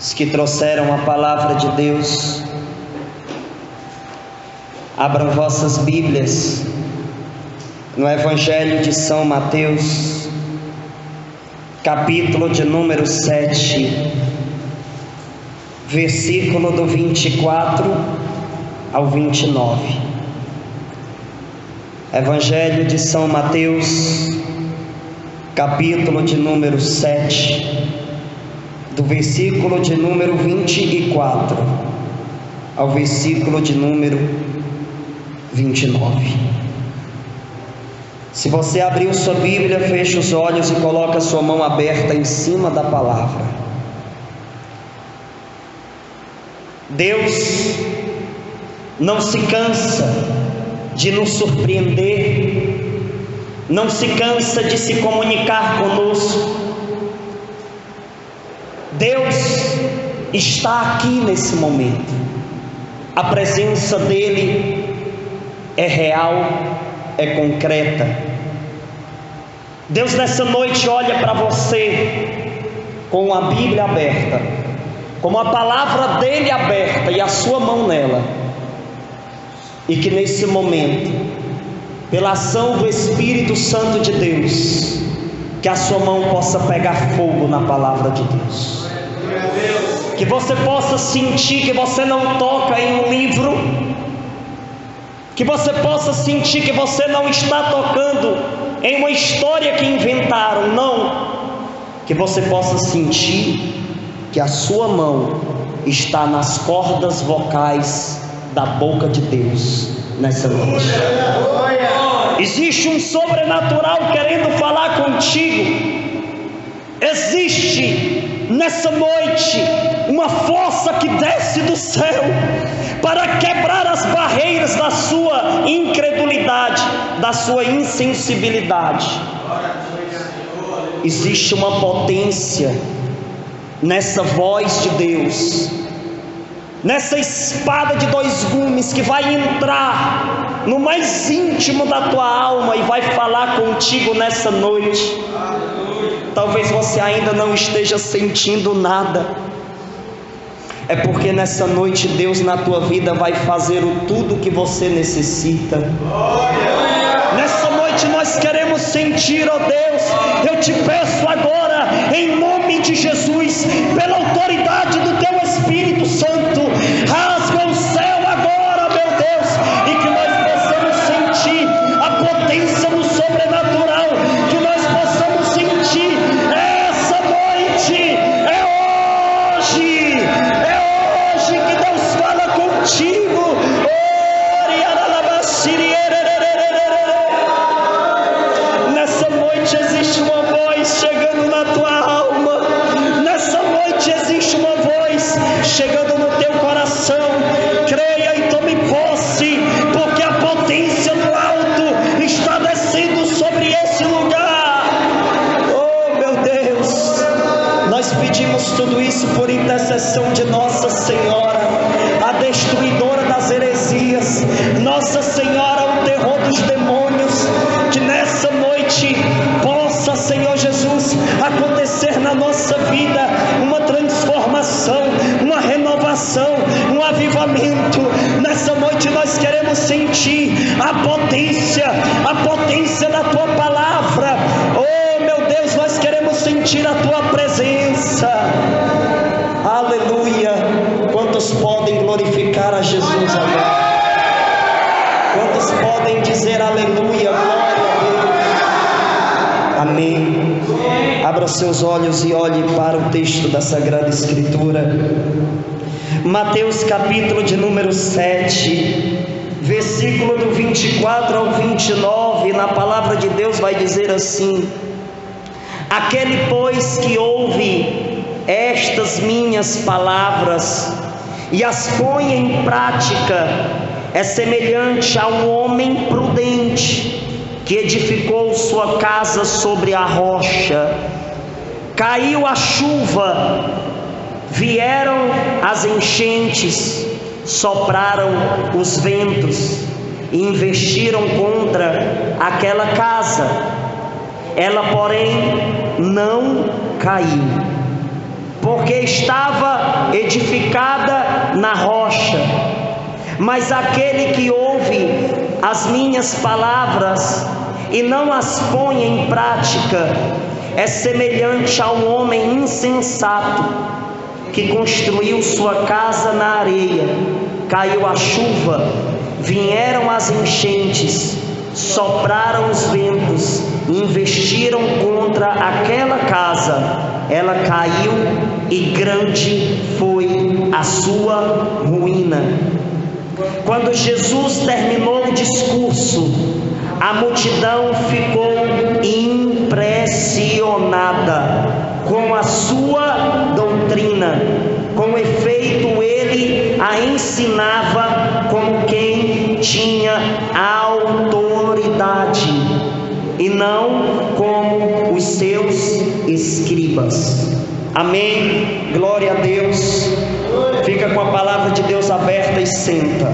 Os que trouxeram a palavra de Deus, abram vossas Bíblias no Evangelho de São Mateus, capítulo de número 7, versículo do 24 ao 29. Evangelho de São Mateus, capítulo de número 7, do versículo de número 24 ao versículo de número 29. Se você abriu sua Bíblia, feche os olhos e coloca sua mão aberta em cima da palavra. Deus não se cansa de nos surpreender, não se cansa de se comunicar conosco. Deus está aqui nesse momento. A presença dele é real, é concreta. Deus nessa noite olha para você com a Bíblia aberta, com a palavra dele aberta e a sua mão nela, e que nesse momento, pela ação do Espírito Santo de Deus, que a sua mão possa pegar fogo na palavra de Deus, que você possa sentir que você não toca em um livro, que você possa sentir que você não está tocando em uma história que inventaram, não, que você possa sentir que a sua mão está nas cordas vocais da boca de Deus nessa noite. Existe um sobrenatural querendo falar contigo. Existe nessa noite uma força que desce do céu para quebrar as barreiras da sua incredulidade, da sua insensibilidade. Existe uma potência nessa voz de Deus, nessa espada de dois gumes que vai entrar no mais íntimo da tua alma e vai falar contigo nessa noite. Talvez você ainda não esteja sentindo nada. É porque nessa noite Deus na tua vida vai fazer tudo o que você necessita. Nessa noite nós queremos sentir, ó Deus, eu te peço agora, em nome de Jesus, pela autoridade do teu Espírito Santo, rasga o céu agora, meu Deus, e que nós possamos sentir a potência do sobrenatural, que nós possamos sentir essa noite. É hoje que Deus fala contigo. Nessa noite existe uma voz chegando na tua alma. Nessa noite existe uma voz chegando no teu coração. Creia e tome posse, porque a potência do alto está descendo sobre esse lugar. Oh meu Deus, nós pedimos tudo isso por intercessão de Nossa Senhora, a destruidora das heresias, Nossa Senhora, o terror dos demônios. Que nessa noite possa, Senhor Jesus, acontecer na nossa vida uma transformação, uma renovação, um avivamento. Nessa noite nós queremos sentir a potência da tua palavra. Oh meu Deus, nós queremos sentir a tua presença. Aleluia. Quantos podem glorificar a Jesus agora? Quantos podem dizer aleluia, glória a Deus? Amém. Abra seus olhos e olhe para o texto da Sagrada Escritura. Mateus capítulo de número 7, versículo do 24 ao 29, na palavra de Deus vai dizer assim: aquele, pois, que ouve estas minhas palavras e as põe em prática, é semelhante a um homem prudente que edificou sua casa sobre a rocha. Caiu a chuva, vieram as enchentes, sopraram os ventos e investiram contra aquela casa. Ela, porém, não caiu, porque estava edificada na rocha. Mas aquele que ouve as minhas palavras e não as põe em prática é semelhante a um homem insensato que construiu sua casa na areia. Caiu a chuva, vieram as enchentes, sopraram os ventos, investiram contra aquela casa. Ela caiu e grande foi a sua ruína. Quando Jesus terminou o discurso, a multidão ficou impressionada com a sua doutrina. Com efeito, ele a ensinava como quem tinha autoridade e não como os seus escribas. Amém? Glória a Deus. Fica com a palavra de Deus aberta e senta.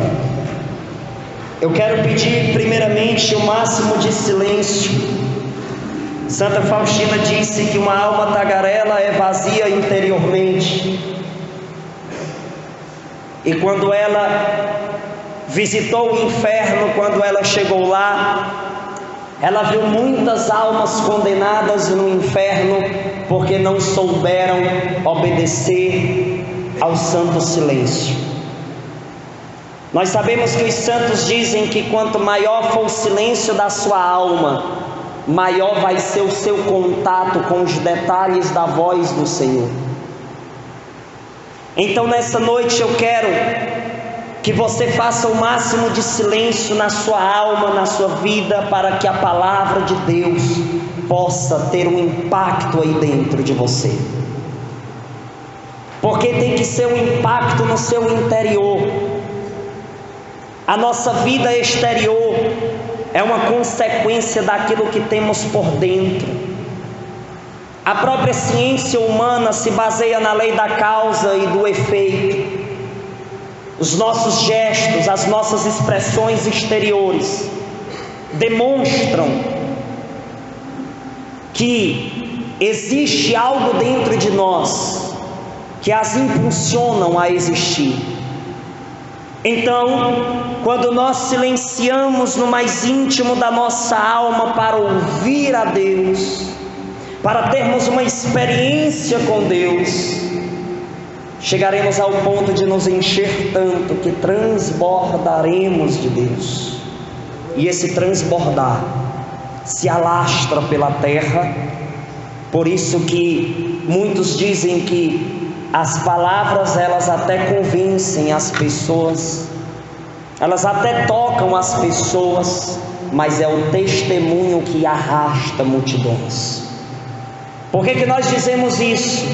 Eu quero pedir primeiramente o máximo de silêncio. Santa Faustina disse que uma alma tagarela é vazia interiormente. E quando ela visitou o inferno, quando ela chegou lá, ela viu muitas almas condenadas no inferno porque não souberam obedecer ao santo silêncio. Nós sabemos que os santos dizem que quanto maior for o silêncio da sua alma, maior vai ser o seu contato com os detalhes da voz do Senhor. Então nessa noite eu quero que você faça o máximo de silêncio na sua alma, na sua vida, para que a palavra de Deus possa ter um impacto aí dentro de você. Porque tem que ser um impacto no seu interior. A nossa vida exterior é uma consequência daquilo que temos por dentro. A própria ciência humana se baseia na lei da causa e do efeito. Os nossos gestos, as nossas expressões exteriores demonstram que existe algo dentro de nós que as impulsionam a existir. Então, quando nós silenciamos no mais íntimo da nossa alma para ouvir a Deus, para termos uma experiência com Deus, chegaremos ao ponto de nos encher tanto que transbordaremos de Deus. E esse transbordar se alastra pela terra. Por isso que muitos dizem que as palavras, elas até convencem as pessoas, elas até tocam as pessoas, mas é o testemunho que arrasta multidões. Por que nós dizemos isso?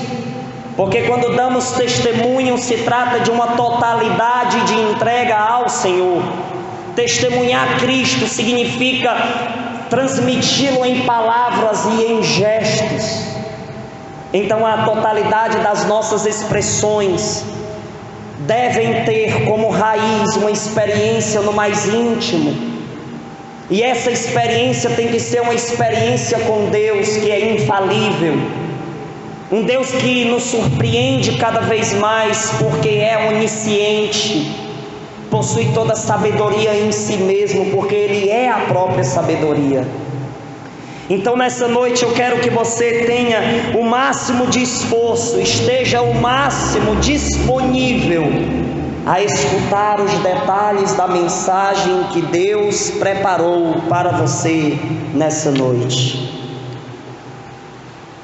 Porque quando damos testemunho, se trata de uma totalidade de entrega ao Senhor. Testemunhar Cristo significa transmiti-lo em palavras e em gestos. Então a totalidade das nossas expressões devem ter como raiz uma experiência no mais íntimo. E essa experiência tem que ser uma experiência com Deus que é infalível. Um Deus que nos surpreende cada vez mais, porque é onisciente, possui toda a sabedoria em si mesmo, porque Ele é a própria sabedoria. Então nessa noite eu quero que você tenha o máximo de esforço, esteja o máximo disponível a escutar os detalhes da mensagem que Deus preparou para você nessa noite.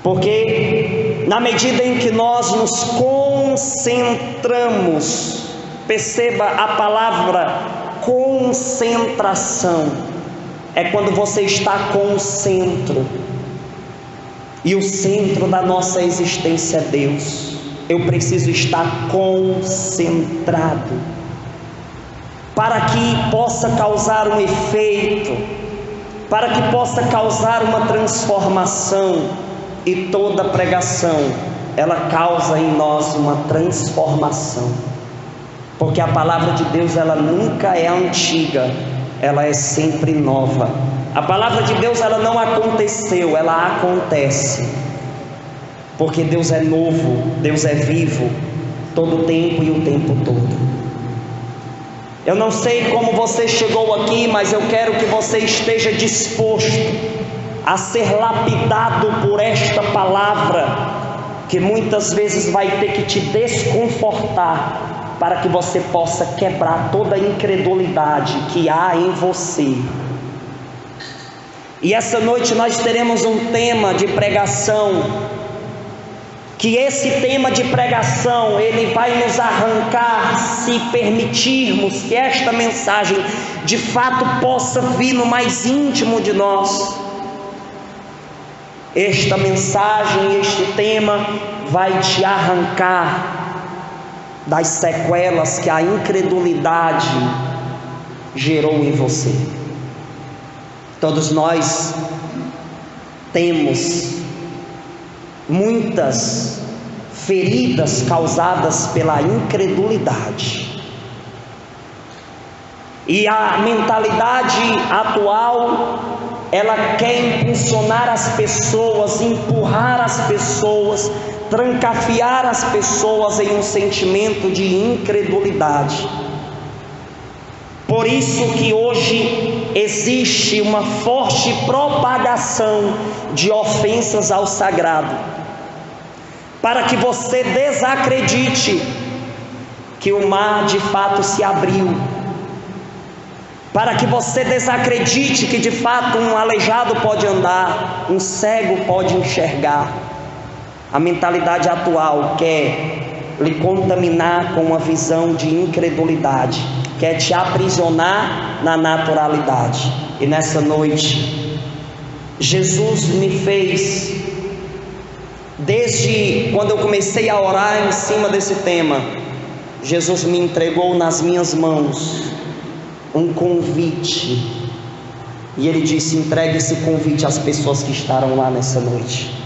Porque na medida em que nós nos concentramos, perceba a palavra concentração, é quando você está com o centro, e o centro da nossa existência é Deus. Eu preciso estar concentrado, para que possa causar um efeito, para que possa causar uma transformação. E toda pregação, ela causa em nós uma transformação, porque a palavra de Deus, ela nunca é antiga, ela é sempre nova. A palavra de Deus, ela não aconteceu, ela acontece, porque Deus é novo, Deus é vivo. todo o tempo e o tempo todo. Eu não sei como você chegou aqui, mas eu quero que você esteja disposto a ser lapidado por esta palavra, que muitas vezes vai ter que te desconfortar, para que você possa quebrar toda a incredulidade que há em você. E essa noite nós teremos um tema de pregação, que esse tema de pregação, ele vai nos arrancar, se permitirmos que esta mensagem de fato possa vir no mais íntimo de nós. Esta mensagem, este tema vai te arrancar das sequelas que a incredulidade gerou em você. Todos nós temos muitas feridas causadas pela incredulidade. E a mentalidade atual, ela quer impulsionar as pessoas, empurrar as pessoas, trancafiar as pessoas em um sentimento de incredulidade. Por isso que hoje existe uma forte propagação de ofensas ao sagrado, para que você desacredite que o mar de fato se abriu, para que você desacredite que de fato um aleijado pode andar, um cego pode enxergar. A mentalidade atual quer lhe contaminar com uma visão de incredulidade, quer te aprisionar na naturalidade. E nessa noite, Jesus me fez, desde quando eu comecei a orar em cima desse tema, Jesus me entregou nas minhas mãos um convite, e Ele disse: entregue esse convite às pessoas que estarão lá nessa noite.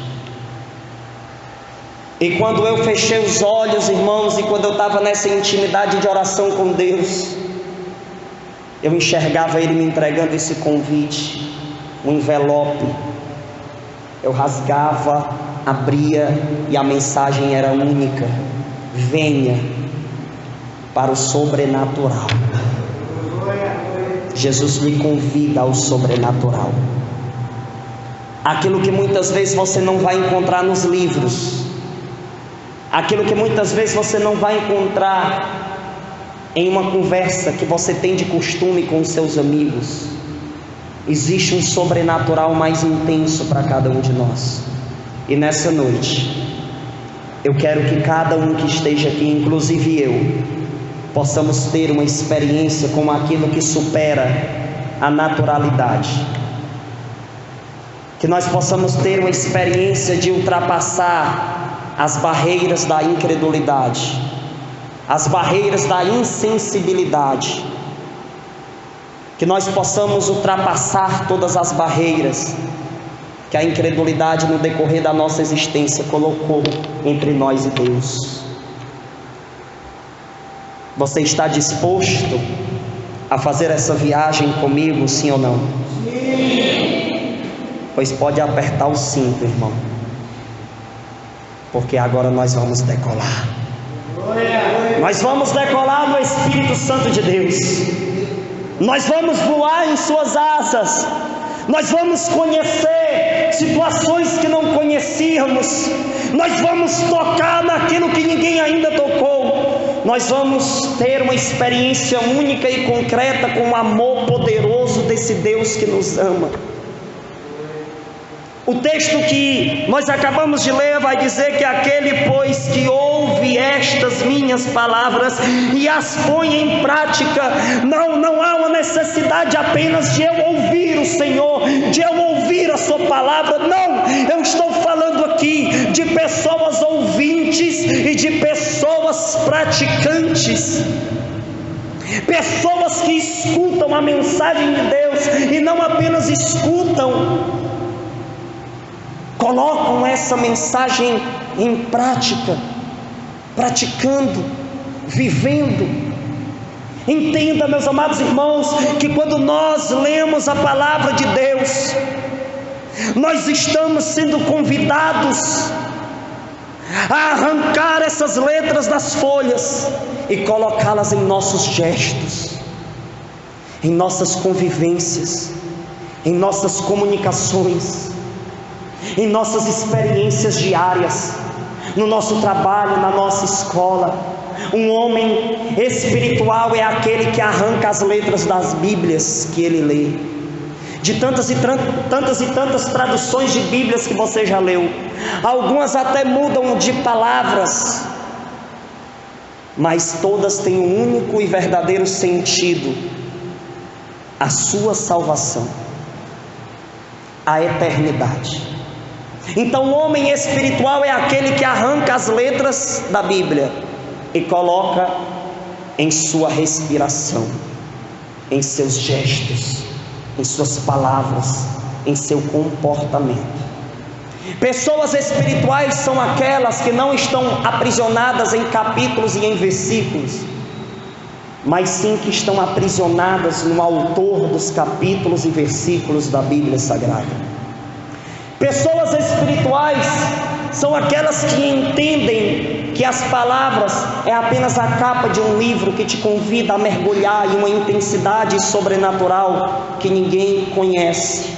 E quando eu fechei os olhos, irmãos, e quando eu estava nessa intimidade de oração com Deus, eu enxergava Ele me entregando esse convite, um envelope. Eu rasgava, abria, e a mensagem era única: venha para o sobrenatural. Jesus lhe convida ao sobrenatural. Aquilo que muitas vezes você não vai encontrar nos livros, aquilo que muitas vezes você não vai encontrar em uma conversa que você tem de costume com os seus amigos, existe um sobrenatural mais intenso para cada um de nós. E nessa noite, eu quero que cada um que esteja aqui, inclusive eu, possamos ter uma experiência com aquilo que supera a naturalidade, que nós possamos ter uma experiência de ultrapassar as barreiras da incredulidade, as barreiras da insensibilidade, que nós possamos ultrapassar todas as barreiras que a incredulidade no decorrer da nossa existência colocou entre nós e Deus. Você está disposto a fazer essa viagem comigo, sim ou não? Sim. Pois pode apertar o cinto, irmão, porque agora nós vamos decolar. Nós vamos decolar no Espírito Santo de Deus. Nós vamos voar em suas asas. Nós vamos conhecer situações que não conhecíamos. Nós vamos tocar naquilo que ninguém ainda tocou. Nós vamos ter uma experiência única e concreta com o amor poderoso desse Deus que nos ama. O texto que nós acabamos de ler vai dizer que aquele, pois, que ouve estas minhas palavras e as põe em prática, não há uma necessidade apenas de eu ouvir o Senhor, de eu ouvir a sua palavra. Não, eu estou falando aqui de pessoas ouvintes e de pessoas praticantes. Pessoas que escutam a mensagem de Deus e não apenas escutam, colocam essa mensagem em prática, praticando, vivendo. Entenda, meus amados irmãos, que quando nós lemos a palavra de Deus, nós estamos sendo convidados a arrancar essas letras das folhas e colocá-las em nossos gestos, em nossas convivências, em nossas comunicações, em nossas experiências diárias, no nosso trabalho, na nossa escola. Um homem espiritual é aquele que arranca as letras das Bíblias que ele lê. De tantas e tantas traduções de Bíblias que você já leu, algumas até mudam de palavras, mas todas têm um único e verdadeiro sentido: a sua salvação, a eternidade. Então, o homem espiritual é aquele que arranca as letras da Bíblia e coloca em sua respiração, em seus gestos, em suas palavras, em seu comportamento. Pessoas espirituais são aquelas que não estão aprisionadas em capítulos e em versículos, mas sim que estão aprisionadas no autor dos capítulos e versículos da Bíblia Sagrada. Pessoas espirituais são aquelas que entendem que as palavras é apenas a capa de um livro que te convida a mergulhar em uma intensidade sobrenatural que ninguém conhece,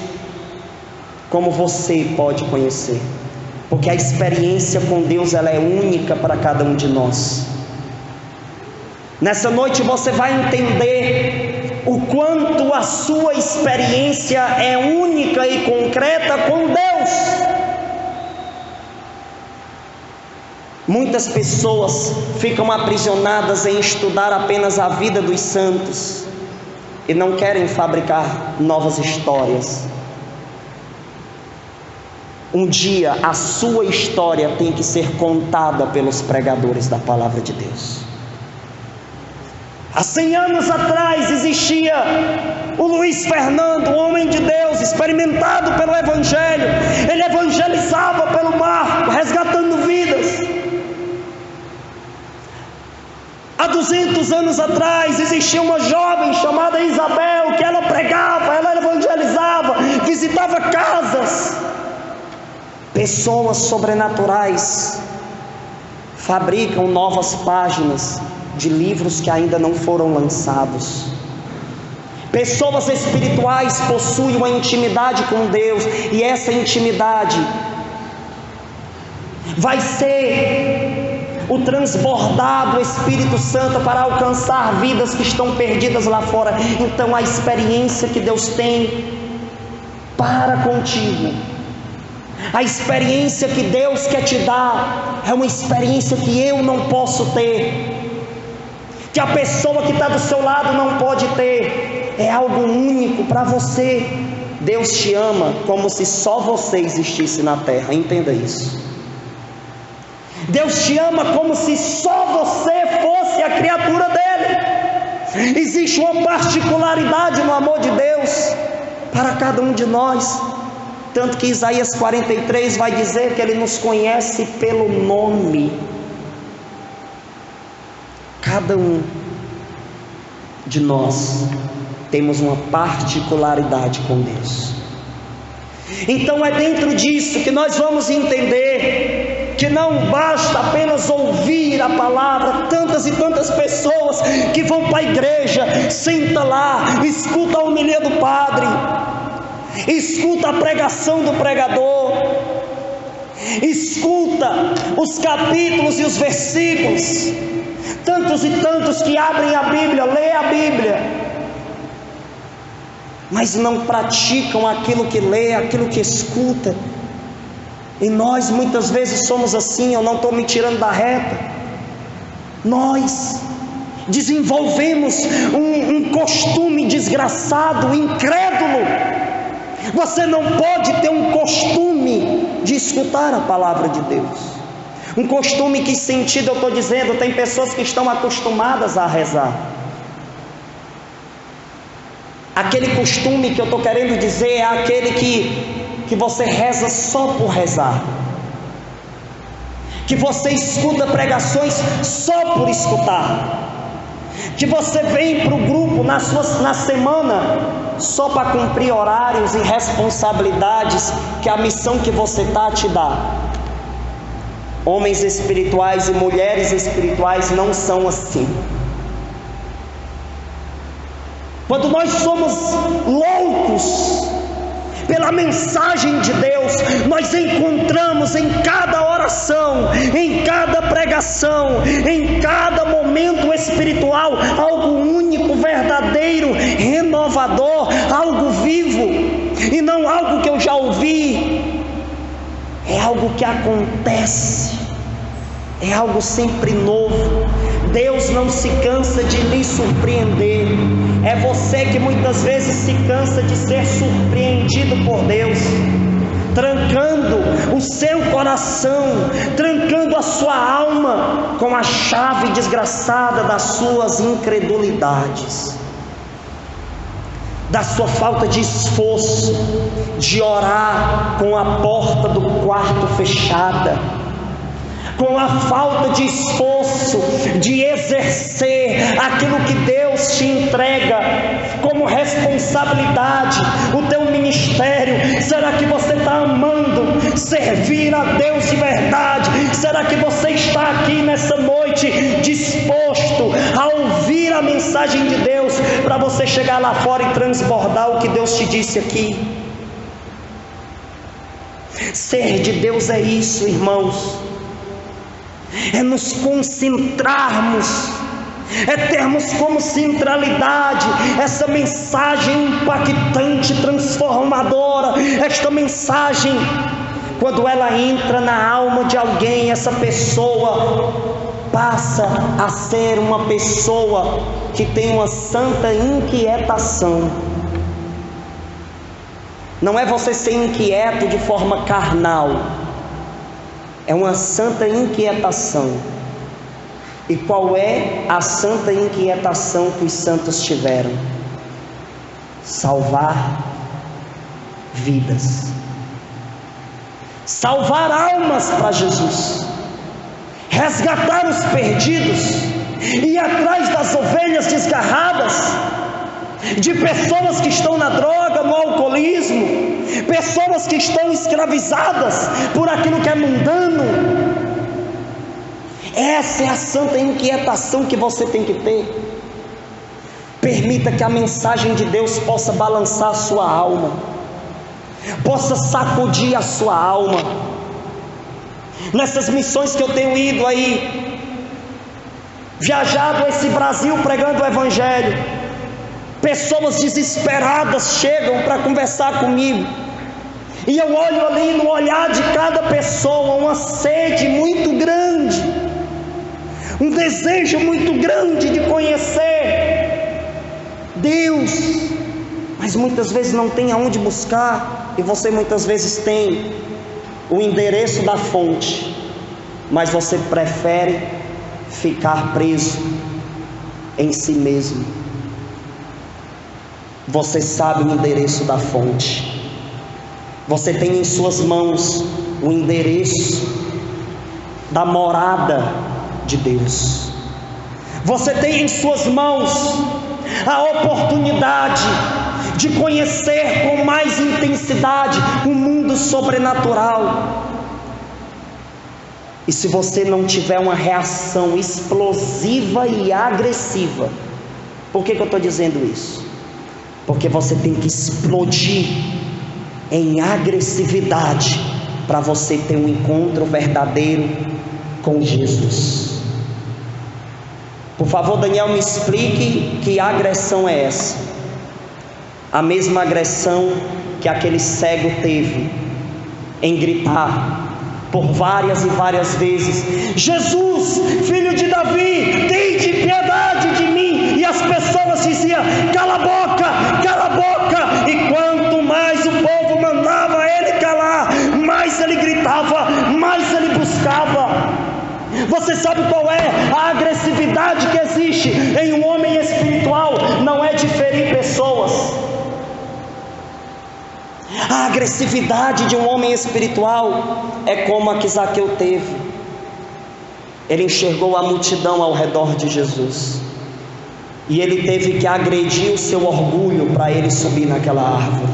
como você pode conhecer, porque a experiência com Deus ela é única para cada um de nós. Nessa noite você vai entender o quanto a sua experiência é única e concreta com Deus. Muitas pessoas ficam aprisionadas em estudar apenas a vida dos santos e não querem fabricar novas histórias. Um dia a sua história tem que ser contada pelos pregadores da palavra de Deus. Há 100 anos atrás existia o Luiz Fernando, um homem de Deus, experimentado pelo Evangelho. Ele evangelizava pelo mar, resgatando vidas. Há 200 anos atrás existia uma jovem chamada Isabel, que ela pregava, ela evangelizava, visitava casas. Pessoas sobrenaturais fabricam novas páginas de livros que ainda não foram lançados. Pessoas espirituais possuem uma intimidade com Deus, e essa intimidade vai ser o transbordar do Espírito Santo para alcançar vidas que estão perdidas lá fora. Então a experiência que Deus tem para contigo, a experiência que Deus quer te dar, é uma experiência que eu não posso ter, que a pessoa que está do seu lado não pode ter. É algo único para você. Deus te ama como se só você existisse na terra, entenda isso. Deus te ama como se só você fosse a criatura dele. Existe uma particularidade no amor de Deus para cada um de nós, tanto que Isaías 43 vai dizer que Ele nos conhece pelo nome. Cada um de nós temos uma particularidade com Deus. Então é dentro disso que nós vamos entender que não basta apenas ouvir a palavra. Tantas e tantas pessoas que vão para a igreja, senta lá, escuta a homilia do padre, escuta a pregação do pregador, escuta os capítulos e os versículos. Tantos e tantos que abrem a Bíblia, lê a Bíblia, mas não praticam aquilo que lê, aquilo que escuta. E nós muitas vezes somos assim. Eu não estou me tirando da reta. Nós desenvolvemos um costume desgraçado, incrédulo. Você não pode ter um costume de escutar a palavra de Deus. Um costume, que sentido eu estou dizendo? Tem pessoas que estão acostumadas a rezar. Aquele costume que eu estou querendo dizer é aquele que você reza só por rezar, que você escuta pregações só por escutar, que você vem para o grupo na semana só para cumprir horários e responsabilidades que a missão que você está te dá. Homens espirituais e mulheres espirituais não são assim. Quando nós somos loucos pela mensagem de Deus, nós encontramos em cada oração, em cada pregação, em cada momento espiritual, algo único, verdadeiro, renovador, algo vivo, e não algo que eu já ouvi. É algo que acontece, é algo sempre novo. Deus não se cansa de lhe surpreender. É você que muitas vezes se cansa de ser surpreendido por Deus, trancando o seu coração, trancando a sua alma com a chave desgraçada das suas incredulidades, da sua falta de esforço, de orar com a porta do quarto fechada, com a falta de esforço de exercer aquilo que Deus te entrega como responsabilidade, o teu ministério. Será que você está amando servir a Deus de verdade? Será que você está aqui nessa noite disposto a ouvir a mensagem de Deus, para você chegar lá fora e transbordar o que Deus te disse aqui? Ser de Deus é isso, irmãos, é nos concentrarmos, é termos como centralidade essa mensagem impactante, transformadora. Esta mensagem, quando ela entra na alma de alguém, essa pessoa passa a ser uma pessoa que tem uma santa inquietação. Não é você ser inquieto de forma carnal, é uma santa inquietação. E qual é a santa inquietação que os santos tiveram? Salvar vidas, salvar almas para Jesus, resgatar os perdidos, ir atrás das ovelhas desgarradas, de pessoas que estão na droga, no alcoolismo, pessoas que estão escravizadas por aquilo que é mundano. Essa é a santa inquietação que você tem que ter. Permita que a mensagem de Deus possa balançar a sua alma, possa sacudir a sua alma. Nessas missões que eu tenho ido aí, viajado esse Brasil pregando o Evangelho, pessoas desesperadas chegam para conversar comigo, e eu olho ali no olhar de cada pessoa uma sede muito grande, um desejo muito grande de conhecer Deus, mas muitas vezes não tem aonde buscar. E você muitas vezes tem o endereço da fonte, mas você prefere ficar preso em si mesmo. Você sabe o endereço da fonte, você tem em suas mãos o endereço da morada de Deus, você tem em suas mãos a oportunidade de conhecer com mais intensidade o mundo sobrenatural. E se você não tiver uma reação explosiva e agressiva, por que eu estou dizendo isso? Porque você tem que explodir em agressividade para você ter um encontro verdadeiro com Jesus. Por favor, Daniel, me explique que agressão é essa. A mesma agressão que aquele cego teve em gritar por várias e várias vezes: Jesus, filho de Davi, tem de piedade de mim. E as pessoas diziam: cala a boca, cala a boca. E quanto mais o povo mandava ele calar, mais ele gritava, mais ele buscava. Você sabe qual é a agressividade que existe em um homem espiritual? Não é de ferir pessoas. A agressividade de um homem espiritual é como a que Zaqueu teve. Ele enxergou a multidão ao redor de Jesus, e ele teve que agredir o seu orgulho para ele subir naquela árvore.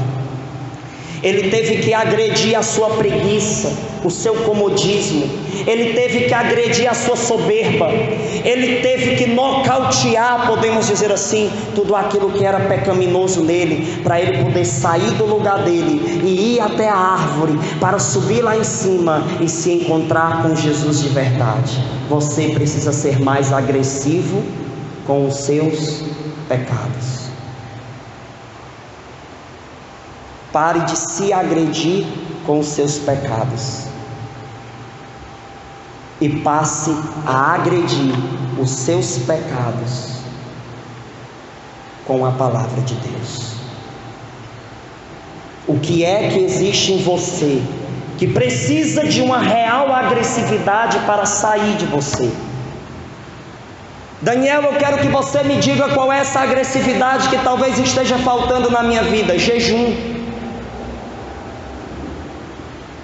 Ele teve que agredir a sua preguiça, o seu comodismo. Ele teve que agredir a sua soberba. Ele teve que nocautear, podemos dizer assim, tudo aquilo que era pecaminoso nele, para ele poder sair do lugar dele e ir até a árvore, para subir lá em cima e se encontrar com Jesus de verdade. Você precisa ser mais agressivo com os seus pecados. Pare de se agredir com os seus pecados e passe a agredir os seus pecados com a palavra de Deus. O que é que existe em você que precisa de uma real agressividade para sair de você? Daniel, eu quero que você me diga qual é essa agressividade que talvez esteja faltando na minha vida. Jejum.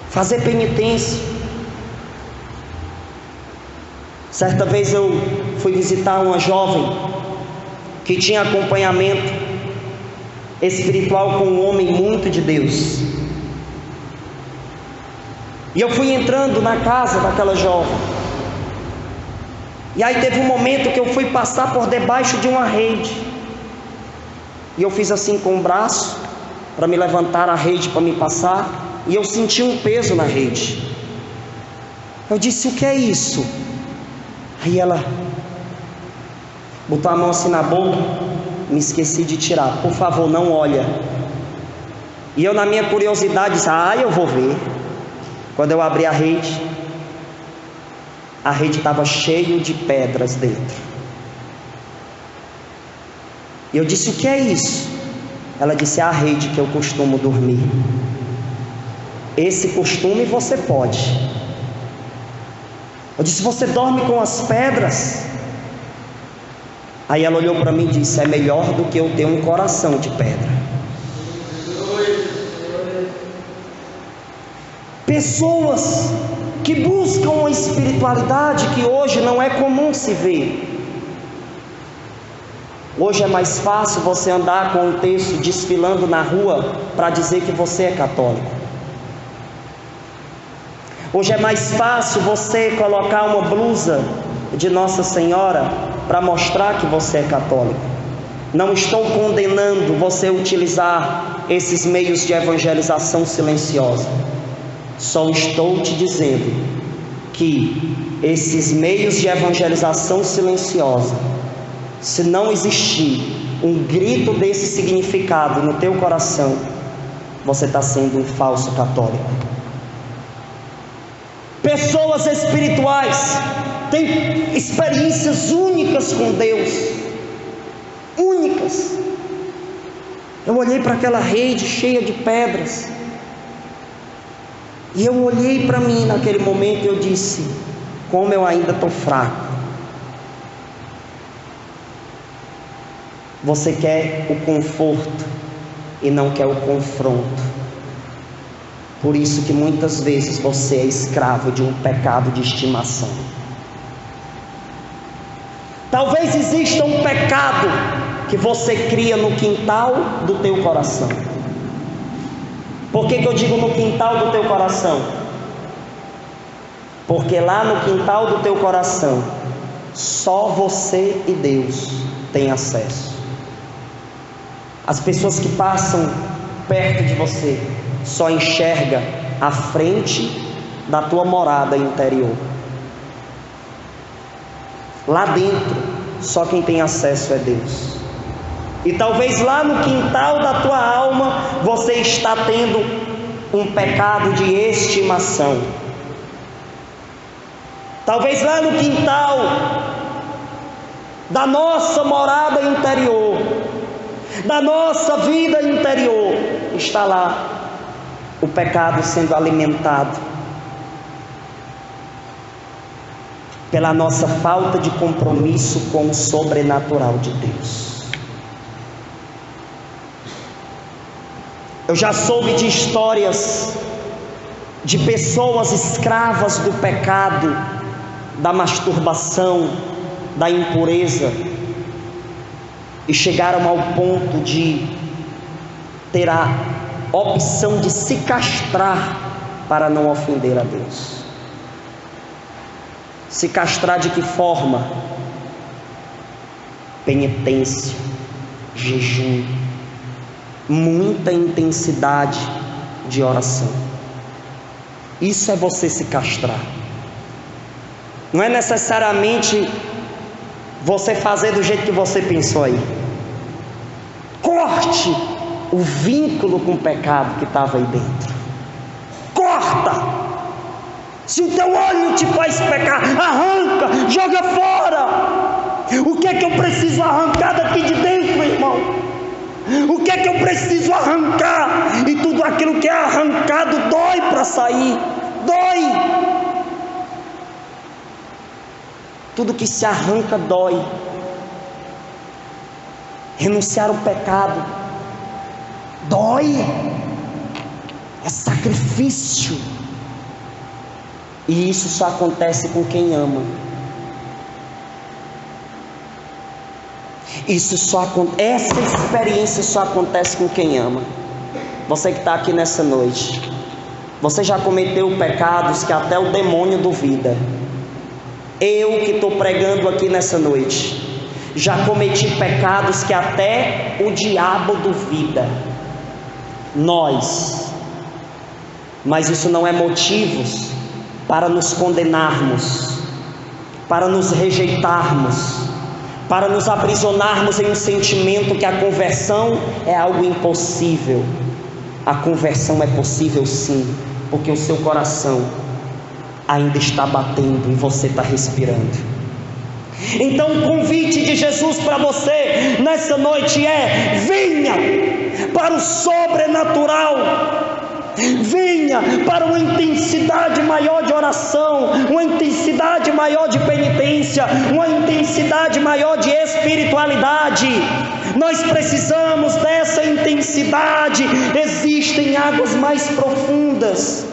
Fazer penitência. Certa vez eu fui visitar uma jovem que tinha acompanhamento espiritual com um homem muito de Deus. E eu fui entrando na casa daquela jovem. E aí teve um momento que eu fui passar por debaixo de uma rede. E eu fiz assim com o braço para me levantar a rede para me passar. E eu senti um peso na rede. Eu disse: o que é isso? Aí ela botou a mão assim na boca. Me esqueci de tirar. Por favor, não olha. E eu, na minha curiosidade, disse: eu vou ver. Quando eu abri a rede estava cheia de pedras dentro. E eu disse: o que é isso? Ela disse: é a rede que eu costumo dormir. Esse costume você pode. Eu disse: você dorme com as pedras? Aí ela olhou para mim e disse: é melhor do que eu ter um coração de pedra. Pessoas que buscam uma espiritualidade que hoje não é comum se ver. Hoje é mais fácil você andar com um texto desfilando na rua para dizer que você é católico. Hoje é mais fácil você colocar uma blusa de Nossa Senhora para mostrar que você é católico. Não estou condenando você utilizar esses meios de evangelização silenciosa. Só estou te dizendo que esses meios de evangelização silenciosa, se não existir um grito desse significado no teu coração, você está sendo um falso católico. Pessoas espirituais têm experiências únicas com Deus, únicas. Eu olhei para aquela rede cheia de pedras, e eu olhei para mim naquele momento e eu disse: como eu ainda estou fraco. Você quer o conforto e não quer o confronto. Por isso que muitas vezes você é escravo de um pecado de estimação. Talvez exista um pecado que você cria no quintal do teu coração. Por que eu digo no quintal do teu coração? Porque lá no quintal do teu coração, só você e Deus têm acesso. As pessoas que passam perto de você só enxerga a frente da tua morada interior. Lá dentro, só quem tem acesso é Deus. E talvez lá no quintal da tua alma você está tendo um pecado de estimação. Talvez lá no quintal da nossa morada interior, da nossa vida interior, está lá o pecado sendo alimentado pela nossa falta de compromisso com o sobrenatural de Deus. Eu já soube de histórias de pessoas escravas do pecado, da masturbação, da impureza, e chegaram ao ponto de ter opção de se castrar para não ofender a Deus. Se castrar de que forma? Penitência, jejum, muita intensidade de oração. Isso é você se castrar. Não é necessariamente você fazer do jeito que você pensou aí. Corte o vínculo com o pecado que estava aí dentro. Corta. Se o teu olho te faz pecar, arranca, joga fora. O que é que eu preciso arrancar daqui de dentro, irmão? O que é que eu preciso arrancar? E tudo aquilo que é arrancado dói para sair. Dói. Tudo que se arranca dói. Renunciar ao pecado dói. É sacrifício. E isso só acontece com quem ama. Essa experiência só acontece com quem ama. Você que está aqui nessa noite, você já cometeu pecados que até o demônio duvida. Eu que estou pregando aqui nessa noite, já cometi pecados que até o diabo duvida. Mas isso não é motivos para nos condenarmos, para nos rejeitarmos, para nos aprisionarmos em um sentimento que a conversão é algo impossível. A conversão é possível sim, porque o seu coração ainda está batendo e você está respirando. Então o convite de Jesus para você nessa noite é: venha para o sobrenatural. Venha para uma intensidade maior de oração, uma intensidade maior de penitência, uma intensidade maior de espiritualidade. Nós precisamos dessa intensidade. Existem águas mais profundas.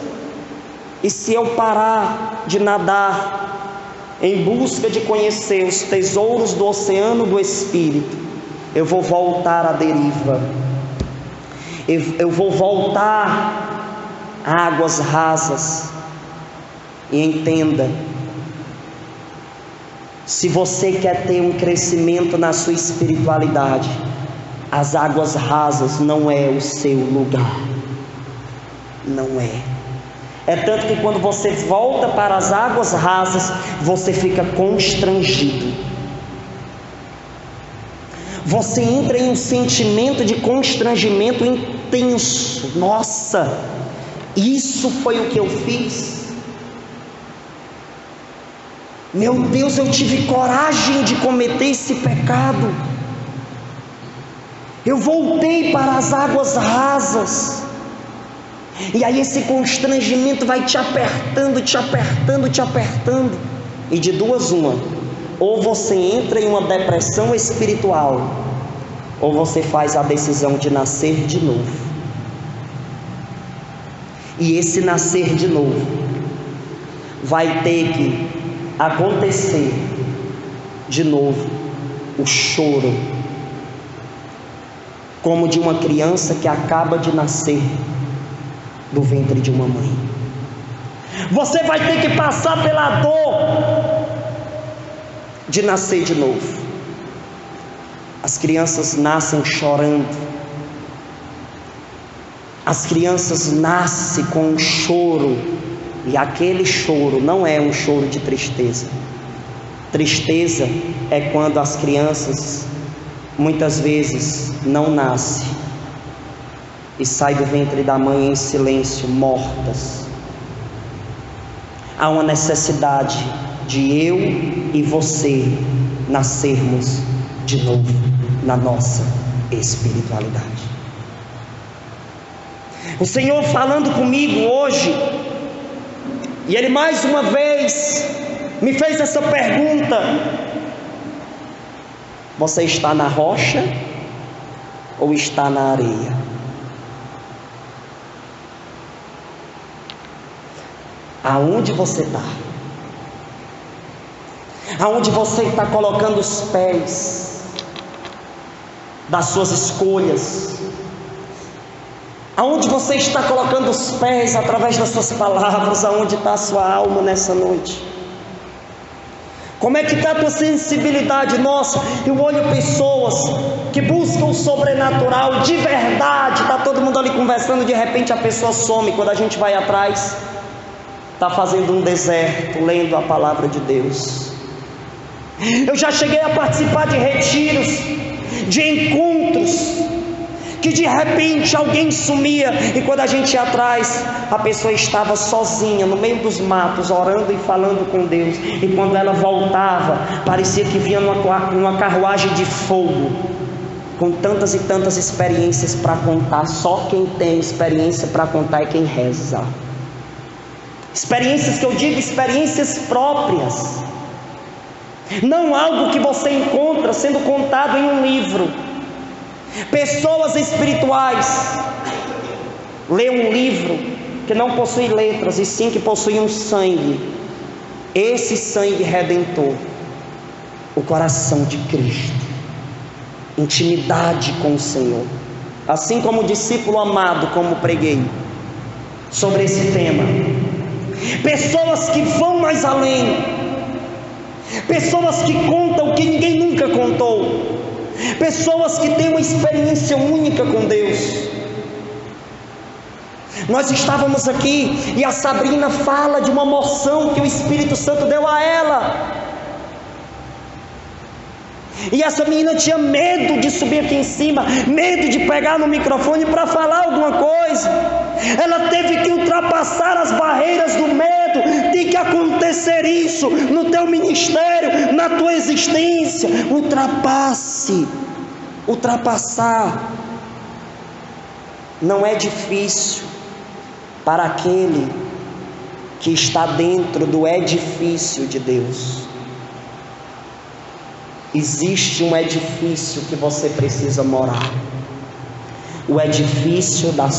E se eu parar de nadar em busca de conhecer os tesouros do oceano do Espírito, eu vou voltar à deriva. Eu vou voltar a águas rasas. E entenda, se você quer ter um crescimento na sua espiritualidade, as águas rasas não é o seu lugar. Não é. É tanto que quando você volta para as águas rasas, você fica constrangido. Você entra em um sentimento de constrangimento intenso. Nossa, isso foi o que eu fiz? Meu Deus, eu tive coragem de cometer esse pecado. Eu voltei para as águas rasas. E aí esse constrangimento vai te apertando, te apertando, te apertando. E de duas uma: ou você entra em uma depressão espiritual, ou você faz a decisão de nascer de novo. E esse nascer de novo vai ter que acontecer de novo o choro, como de uma criança que acaba de nascer do ventre de uma mãe. Você vai ter que passar pela dor de nascer de novo. As crianças nascem chorando. As crianças nascem com um choro, e aquele choro não é um choro de tristeza. Tristeza é quando as crianças muitas vezes não nascem e saem do ventre da mãe em silêncio, mortas. Há uma necessidade de eu e você nascermos de novo na nossa espiritualidade. O Senhor falando comigo hoje, e Ele mais uma vez me fez essa pergunta: você está na rocha ou está na areia? Aonde você está? Aonde você está colocando os pés das suas escolhas? Aonde você está colocando os pés através das suas palavras? Aonde está a sua alma nessa noite? Como é que está a tua sensibilidade? Nossa, eu olho pessoas que buscam o sobrenatural de verdade. Está todo mundo ali conversando, de repente a pessoa some. Quando a gente vai atrás, está fazendo um deserto, lendo a palavra de Deus. Eu já cheguei a participar de retiros, de encontros, que de repente alguém sumia, e quando a gente ia atrás, a pessoa estava sozinha no meio dos matos, orando e falando com Deus. E quando ela voltava, parecia que vinha numa carruagem de fogo, com tantas e tantas experiências para contar. Só quem tem experiência para contar é quem reza. Experiências que eu digo, experiências próprias, não algo que você encontra sendo contado em um livro. Pessoas espirituais lê um livro que não possui letras, e sim que possui um sangue. Esse sangue redentor, o coração de Cristo, intimidade com o Senhor. Assim como o discípulo amado, como preguei sobre esse tema. Pessoas que vão mais além, pessoas que contam o que ninguém nunca contou, pessoas que têm uma experiência única com Deus. Nós estávamos aqui e a Sabrina fala de uma moção que o Espírito Santo deu a ela, e essa menina tinha medo de subir aqui em cima, medo de pegar no microfone para falar alguma coisa. Ela teve que ultrapassar as barreiras do medo. Tem que acontecer isso no teu ministério, na tua existência. Ultrapassar não é difícil para aquele que está dentro do edifício de Deus. Existe um edifício que você precisa morar, o edifício da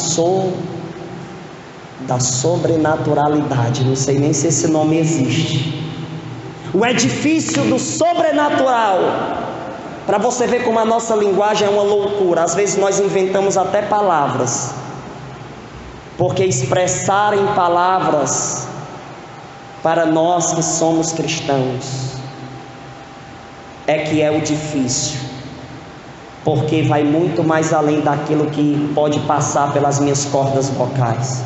sobrenaturalidade. Não sei nem se esse nome existe. O edifício do sobrenatural. Para você ver como a nossa linguagem é uma loucura. Às vezes nós inventamos até palavras, porque expressar em palavras, para nós que somos cristãos, é que é o difícil, porque vai muito mais além daquilo que pode passar pelas minhas cordas vocais.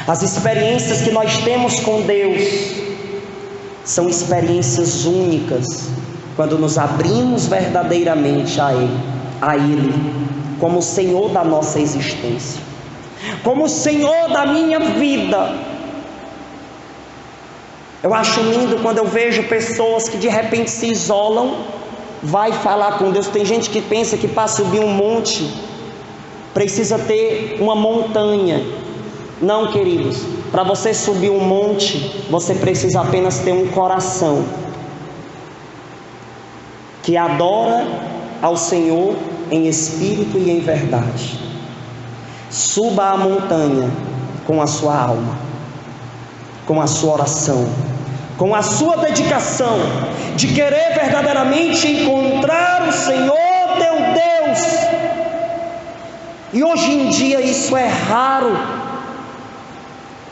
As experiências que nós temos com Deus são experiências únicas, quando nos abrimos verdadeiramente a Ele, como o Senhor da nossa existência, como o Senhor da minha vida. Eu acho lindo quando eu vejo pessoas que de repente se isolam, vai falar com Deus. Tem gente que pensa que para subir um monte precisa ter uma montanha. Não, queridos, para você subir um monte, você precisa apenas ter um coração que adora ao Senhor em espírito e em verdade. Suba a montanha com a sua alma, com a sua oração, com a sua dedicação de querer verdadeiramente encontrar o Senhor teu Deus. E hoje em dia isso é raro.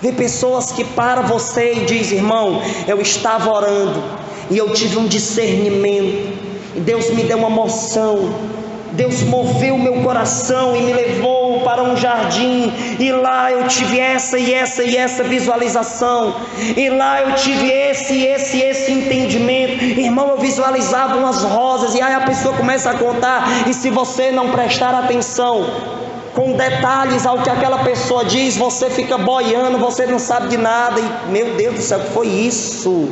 Ver pessoas que param você e diz: irmão, eu estava orando e eu tive um discernimento, e Deus me deu uma moção, Deus moveu meu coração e me levou para um jardim, e lá eu tive essa e essa e essa visualização, e lá eu tive esse entendimento. Irmão, eu visualizava umas rosas, e aí a pessoa começa a contar, e se você não prestar atenção com detalhes ao que aquela pessoa diz, você fica boiando, você não sabe de nada, e meu Deus do céu, o que foi isso?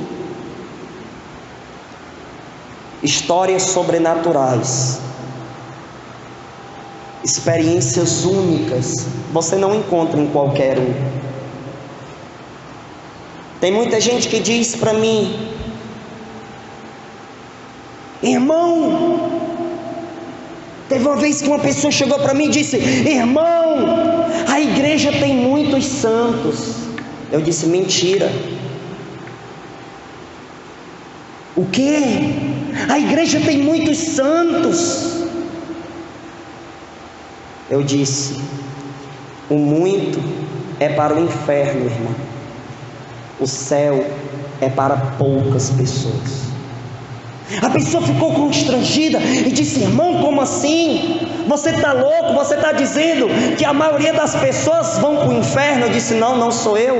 Histórias sobrenaturais, experiências únicas, você não encontra em qualquer um. Tem muita gente que diz para mim: irmão, teve uma vez que uma pessoa chegou para mim e disse: irmão, a igreja tem muitos santos. Eu disse: mentira. O quê? A igreja tem muitos santos. Eu disse: O muito é para o inferno, irmão. O céu é para poucas pessoas. A pessoa ficou constrangida e disse: irmão, como assim? Você está louco? Você está dizendo que a maioria das pessoas vão para o inferno? Eu disse: não, não sou eu.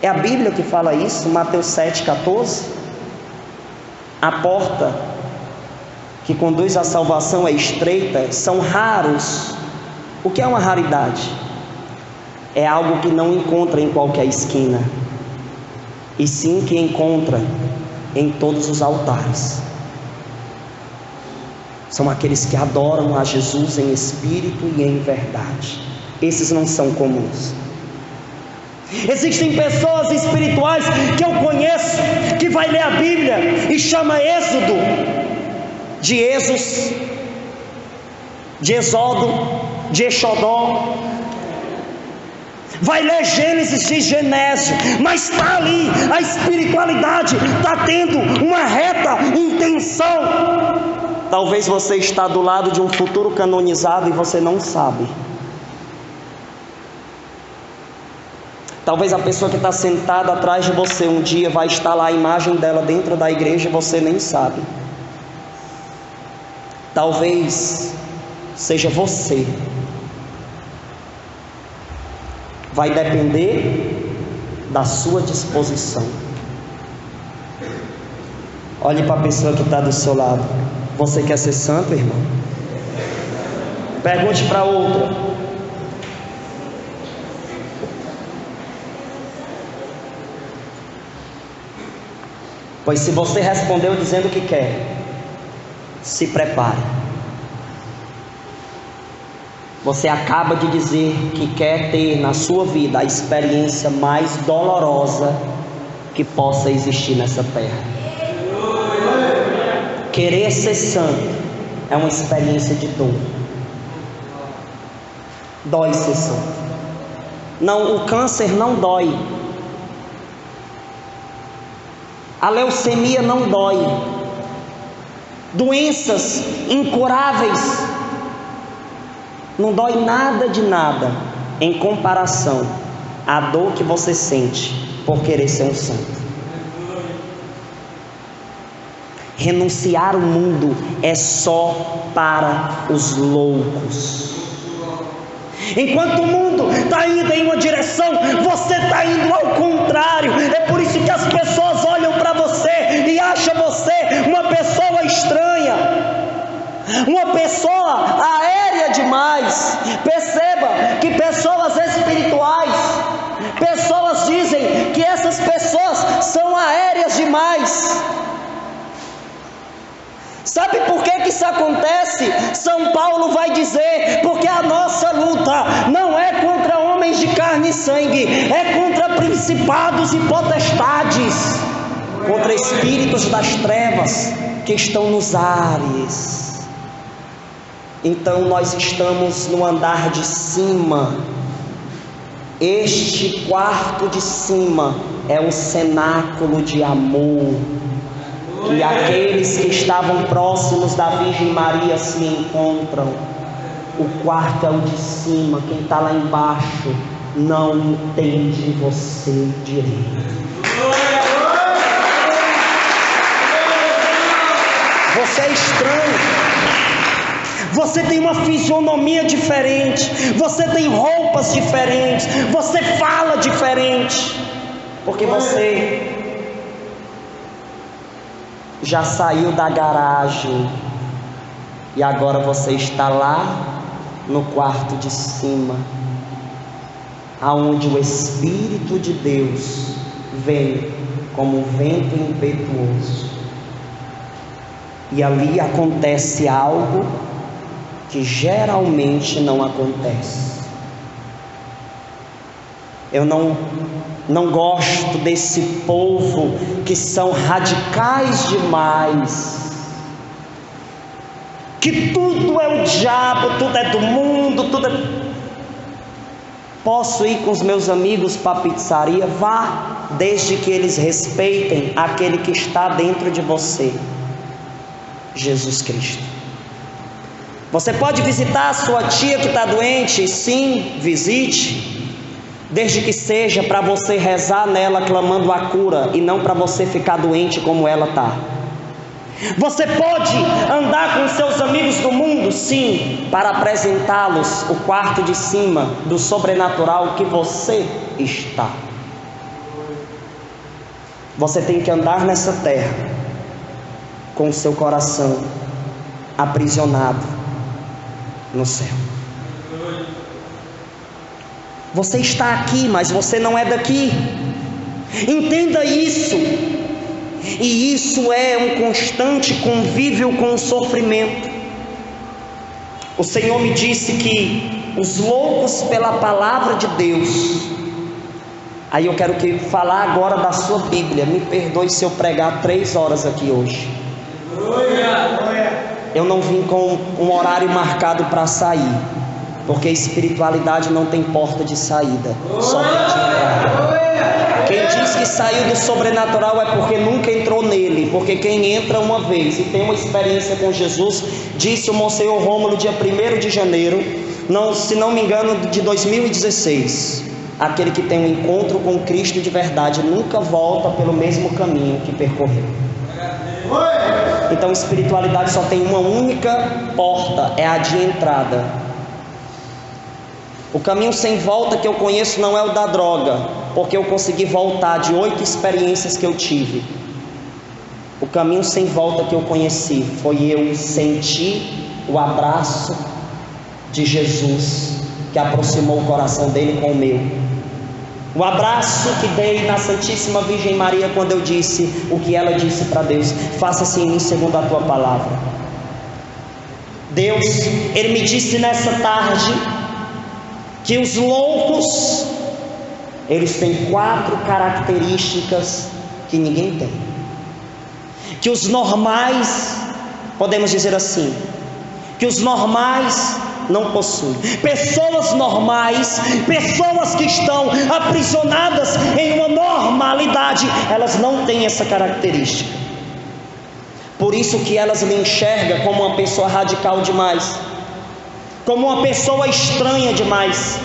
É a Bíblia que fala isso, Mateus 7,14. A porta que conduz à salvação é estreita, são raros. O que é uma raridade? É algo que não encontra em qualquer esquina, e sim que encontra em todos os altares. São aqueles que adoram a Jesus em espírito e em verdade. Esses não são comuns. Existem pessoas espirituais que eu conheço, que vai ler a Bíblia e chama Êxodo de Êxodos, de Exodo, de Exodó. Vai ler Gênesis de Genésio, mas está ali, a espiritualidade está tendo uma reta intenção. Talvez você está do lado de um futuro canonizado e você não sabe. Talvez a pessoa que está sentada atrás de você um dia vai estar lá a imagem dela dentro da igreja e você nem sabe. Talvez seja você. Vai depender da sua disposição. Olhe para a pessoa que está do seu lado. Você quer ser santo, irmão? Pergunte para outra. Pois se você respondeu dizendo que quer, se prepare. Você acaba de dizer que quer ter na sua vida a experiência mais dolorosa que possa existir nessa terra. Querer ser santo é uma experiência de dor. Dói ser santo. Não, o câncer não dói. A leucemia não dói. Doenças incuráveis não dói nada de nada em comparação à dor que você sente por querer ser um santo. Renunciar o mundo é só para os loucos. Enquanto o mundo está indo em uma direção, você está indo ao contrário. É por isso que as pessoas olham para você e acham você uma pessoa estranha, uma pessoa aérea demais. Perceba que pessoas espirituais, pessoas dizem que essas pessoas são aéreas demais. Sabe por que isso acontece? São Paulo vai dizer: porque a nossa luta não é contra homens de carne e sangue, é contra principados e potestades, contra espíritos das trevas que estão nos ares. Então nós estamos no andar de cima. Este quarto de cima é um cenáculo de amor, que aqueles que estavam próximos da Virgem Maria se encontram. O quarto é o de cima. Quem está lá embaixo não entende você direito. Você é estranho. Você tem uma fisionomia diferente. Você tem roupas diferentes. Você fala diferente. Porque você já saiu da garagem e agora você está lá no quarto de cima, aonde o Espírito de Deus vem como um vento impetuoso, e ali acontece algo que geralmente não acontece. Eu não gosto desse povo que são radicais demais, que tudo é o diabo, tudo é do mundo, tudo é... Posso ir com os meus amigos para a pizzaria? Vá, desde que eles respeitem aquele que está dentro de você, Jesus Cristo. Você pode visitar a sua tia que está doente? Sim, visite, desde que seja para você rezar nela clamando a cura e não para você ficar doente como ela está. Você pode andar com seus amigos do mundo? Sim, para apresentá-los o quarto de cima do sobrenatural que você está. Você tem que andar nessa terra com o seu coração aprisionado no céu. Você está aqui, mas você não é daqui. Entenda isso. E isso é um constante convívio com o sofrimento. O Senhor me disse que os loucos pela palavra de Deus. Aí eu quero falar agora da sua Bíblia. Me perdoe se eu pregar 3 horas aqui hoje. Eu não vim com um horário marcado para sair, porque espiritualidade não tem porta de saída, só tem de entrada. Quem diz que saiu do sobrenatural é porque nunca entrou nele, porque quem entra uma vez e tem uma experiência com Jesus, disse o Monsenhor Rômulo dia 1º de janeiro, se não me engano, de 2016, aquele que tem um encontro com Cristo de verdade nunca volta pelo mesmo caminho que percorreu. Então espiritualidade só tem uma única porta, é a de entrada. O caminho sem volta que eu conheço não é o da droga, porque eu consegui voltar de 8 experiências que eu tive. O caminho sem volta que eu conheci foi eu sentir o abraço de Jesus, que aproximou o coração dele com o meu. O abraço que dei na Santíssima Virgem Maria quando eu disse o que ela disse para Deus: faça-se em mim segundo a tua palavra. Deus, Ele me disse nessa tarde que os loucos, eles têm 4 características que ninguém tem. Que os normais, podemos dizer assim, que os normais não possuem. Pessoas normais, pessoas que estão aprisionadas em uma normalidade, elas não têm essa característica. Por isso que elas me enxergam como uma pessoa radical demais, como uma pessoa estranha demais.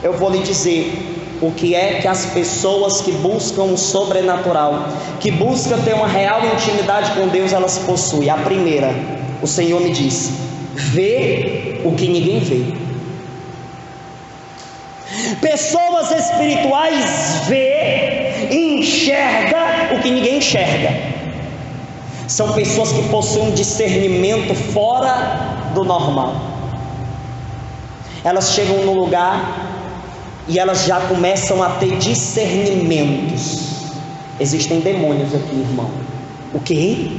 Eu vou lhe dizer o que é que as pessoas que buscam o sobrenatural, que buscam ter uma real intimidade com Deus, elas possuem. A primeira, o Senhor me disse: vê o que ninguém vê. Pessoas espirituais vê e enxerga o que ninguém enxerga. São pessoas que possuem um discernimento fora do normal. Elas chegam no lugar e elas já começam a ter discernimentos. Existem demônios aqui, irmão. O quê?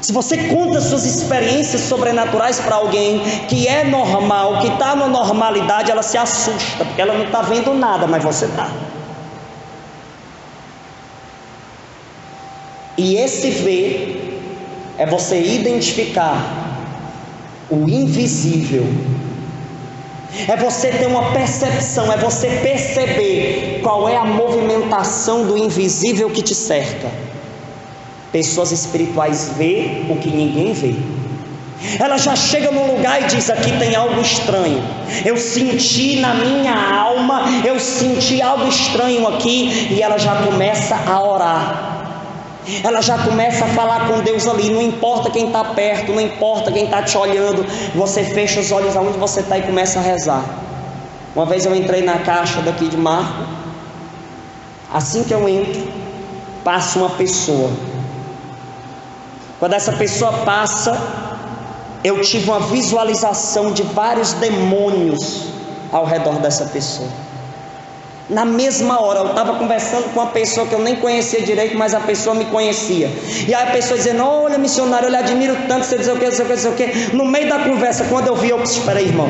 Se você conta suas experiências sobrenaturais para alguém que é normal, que está na normalidade, ela se assusta, porque ela não está vendo nada, mas você está. E esse ver é você identificar o invisível, é você ter uma percepção, é você perceber qual é a movimentação do invisível que te cerca. Pessoas espirituais vê o que ninguém vê. Ela já chega no lugar e diz: aqui tem algo estranho. Eu senti na minha alma, eu senti algo estranho aqui. E ela já começa a orar. Ela já começa a falar com Deus ali. Não importa quem está perto, não importa quem está te olhando. Você fecha os olhos aonde você está e começa a rezar. Uma vez eu entrei na caixa daqui de Marco. Assim que eu entro, passa uma pessoa. Quando essa pessoa passa, eu tive uma visualização de vários demônios ao redor dessa pessoa. Na mesma hora, eu estava conversando com uma pessoa que eu nem conhecia direito, mas a pessoa me conhecia. E aí a pessoa dizendo: olha, missionário, eu lhe admiro tanto, você dizer o que, sei o que. No meio da conversa, quando eu vi, eu disse: espera aí, irmão.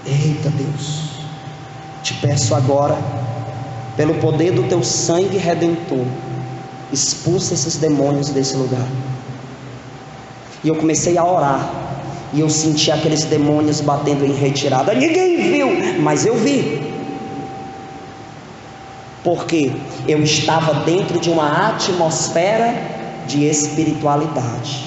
Eita Deus, te peço agora, pelo poder do teu sangue redentor, expulsa esses demônios desse lugar. E eu comecei a orar, e eu senti aqueles demônios batendo em retirada. Ninguém viu, mas eu vi. Porque eu estava dentro de uma atmosfera de espiritualidade.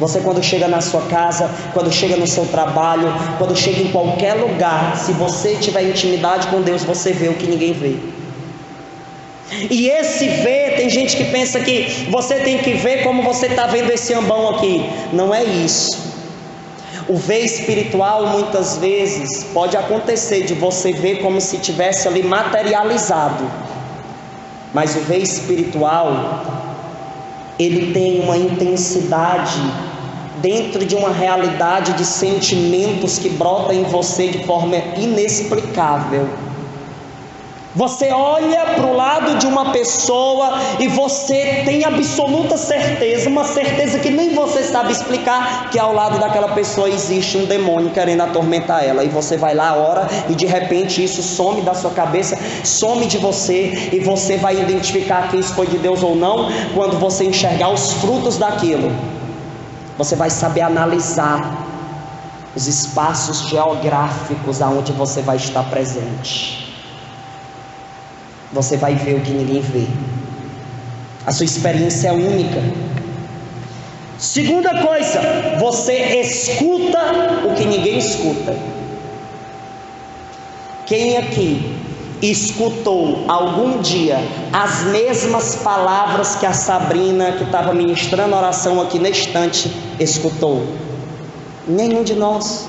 Você, quando chega na sua casa, quando chega no seu trabalho, quando chega em qualquer lugar, se você tiver intimidade com Deus, você vê o que ninguém vê. E esse ver, tem gente que pensa que você tem que ver como você está vendo esse ambão aqui. Não é isso. O ver espiritual, muitas vezes, pode acontecer de você ver como se tivesse ali materializado. Mas o ver espiritual, ele tem uma intensidade dentro de uma realidade de sentimentos que brota em você de forma inexplicável. Você olha para o lado de uma pessoa e você tem absoluta certeza, uma certeza que nem você sabe explicar, que ao lado daquela pessoa existe um demônio querendo atormentar ela. E você vai lá, ora, e de repente isso some da sua cabeça, some de você, e você vai identificar que isso foi de Deus ou não, quando você enxergar os frutos daquilo. Você vai saber analisar os espaços geográficos aonde você vai estar presente. Você vai ver o que ninguém vê. A sua experiência é única. Segunda coisa, você escuta o que ninguém escuta. Quem aqui escutou algum dia as mesmas palavras que a Sabrina, que estava ministrando oração aqui na estante, escutou? Nenhum de nós.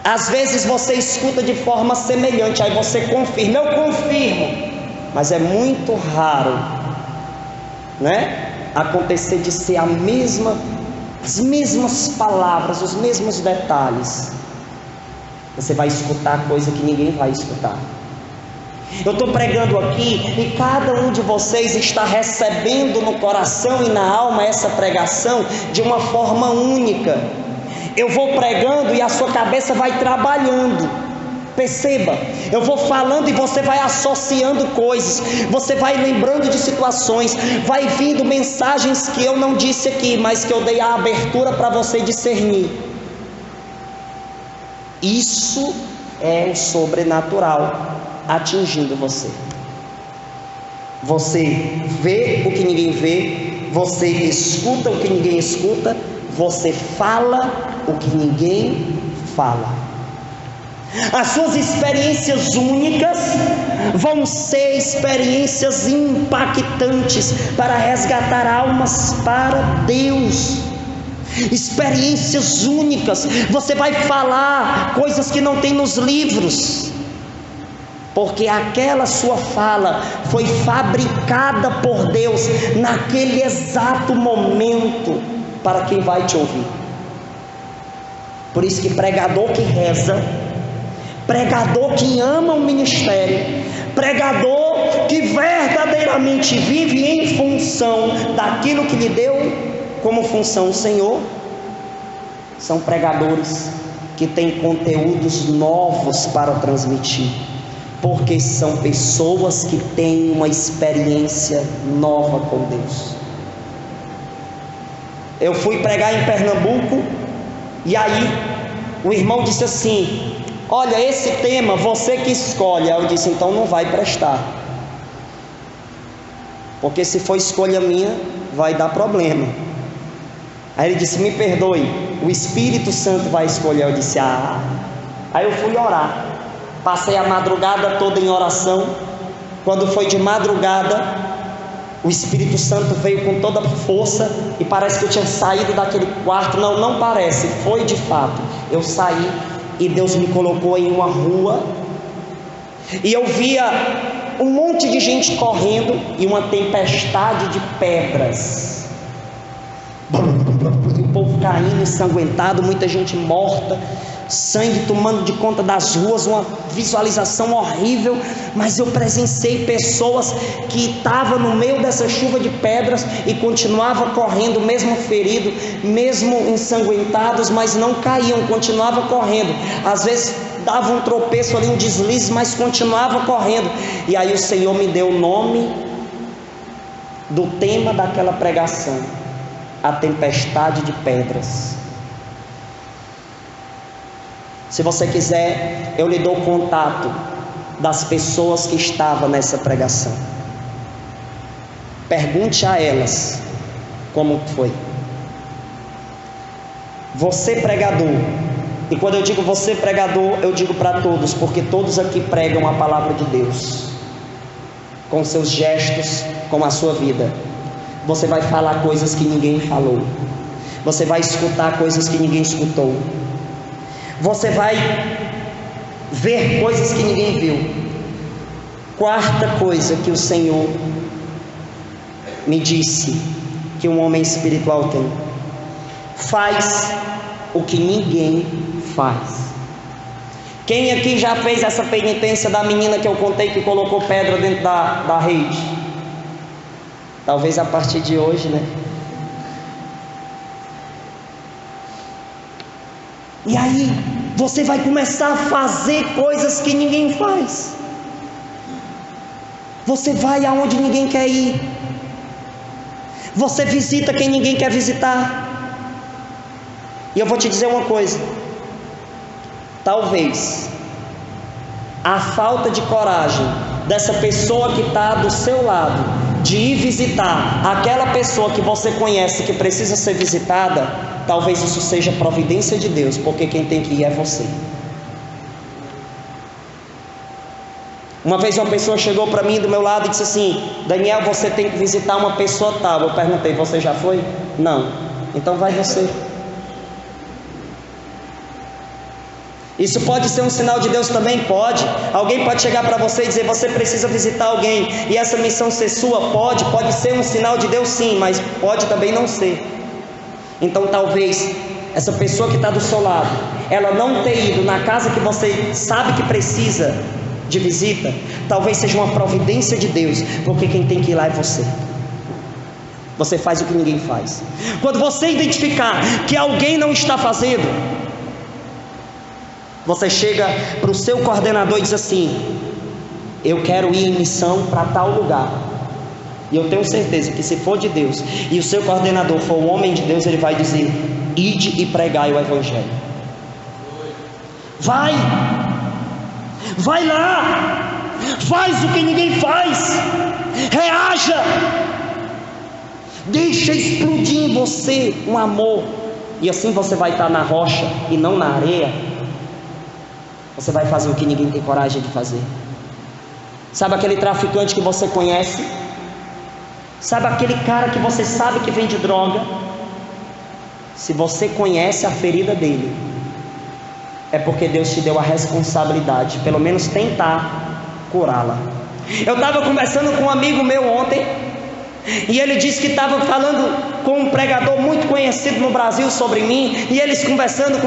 Às vezes você escuta de forma semelhante, aí você confirma, eu confirmo, mas é muito raro, né, acontecer de ser as mesmas palavras, os mesmos detalhes. Você vai escutar coisa que ninguém vai escutar. Eu estou pregando aqui e cada um de vocês está recebendo no coração e na alma essa pregação de uma forma única. Eu vou pregando e a sua cabeça vai trabalhando. Perceba, eu vou falando e você vai associando coisas, você vai lembrando de situações, vai vindo mensagens que eu não disse aqui, mas que eu dei a abertura para você discernir. Isso é o sobrenatural atingindo você. Você vê o que ninguém vê, você escuta o que ninguém escuta, você fala o que ninguém fala. As suas experiências únicas vão ser experiências impactantes para resgatar almas para Deus. Experiências únicas. Você vai falar coisas que não tem nos livros, porque aquela sua fala foi fabricada por Deus naquele exato momento para quem vai te ouvir. Por isso que pregador que reza, pregador que ama o ministério, pregador que verdadeiramente vive em função daquilo que lhe deu como função o Senhor, são pregadores que têm conteúdos novos para transmitir, porque são pessoas que têm uma experiência nova com Deus. Eu fui pregar em Pernambuco, e aí o irmão disse assim: olha, esse tema você que escolhe. Eu disse: então não vai prestar, porque se for escolha minha vai dar problema. Aí ele disse: me perdoe, o Espírito Santo vai escolher. Eu disse: ah. Aí eu fui orar, passei a madrugada toda em oração. Quando foi de madrugada, o Espírito Santo veio com toda a força, e parece que eu tinha saído daquele quarto. Não parece, foi de fato. Eu saí e Deus me colocou em uma rua, e eu via um monte de gente correndo e uma tempestade de pedras, o povo caindo ensanguentado, muita gente morta, sangue tomando de conta das ruas, uma visualização horrível. Mas eu presenciei pessoas que estavam no meio dessa chuva de pedras e continuavam correndo, mesmo ferido, mesmo ensanguentados, mas não caíam, continuavam correndo. Às vezes dava um tropeço ali, um deslize, mas continuava correndo. E aí o Senhor me deu o nome do tema daquela pregação: a tempestade de pedras. Se você quiser, eu lhe dou o contato das pessoas que estavam nessa pregação. Pergunte a elas como foi. Você pregador, e quando eu digo você pregador, eu digo para todos, porque todos aqui pregam a palavra de Deus, com seus gestos, com a sua vida. Você vai falar coisas que ninguém falou, você vai escutar coisas que ninguém escutou, você vai ver coisas que ninguém viu. Quarta coisa que o Senhor me disse que um homem espiritual tem: faz o que ninguém faz. Quem aqui já fez essa penitência da menina que eu contei que colocou pedra dentro da rede? Talvez a partir de hoje, né? E aí você vai começar a fazer coisas que ninguém faz. Você vai aonde ninguém quer ir. Você visita quem ninguém quer visitar. E eu vou te dizer uma coisa: talvez a falta de coragem dessa pessoa que está do seu lado, de ir visitar aquela pessoa que você conhece que precisa ser visitada, talvez isso seja providência de Deus, porque quem tem que ir é você. Uma vez uma pessoa chegou para mim do meu lado e disse assim: Daniel, você tem que visitar uma pessoa tal. Eu perguntei: você já foi? Não. Então vai você. Isso pode ser um sinal de Deus também? Pode. Alguém pode chegar para você e dizer: você precisa visitar alguém, e essa missão ser sua? Pode ser um sinal de Deus, sim, mas pode também não ser. Então talvez essa pessoa que está do seu lado, ela não ter ido na casa que você sabe que precisa de visita, talvez seja uma providência de Deus, porque quem tem que ir lá é você. Você faz o que ninguém faz. Quando você identificar que alguém não está fazendo, você chega para o seu coordenador e diz assim: eu quero ir em missão para tal lugar. E eu tenho certeza que se for de Deus, e o seu coordenador for um homem de Deus, ele vai dizer: ide e pregai o Evangelho. Vai lá, faz o que ninguém faz, reaja, deixa explodir em você um amor, e assim você vai estar na rocha e não na areia. Você vai fazer o que ninguém tem coragem de fazer. Sabe aquele traficante que você conhece? Sabe aquele cara que você sabe que vende droga? Se você conhece a ferida dele, é porque Deus te deu a responsabilidade, pelo menos tentar curá-la. Eu estava conversando com um amigo meu ontem, e ele disse que estava falando com um pregador muito conhecido no Brasil sobre mim, e eles conversando,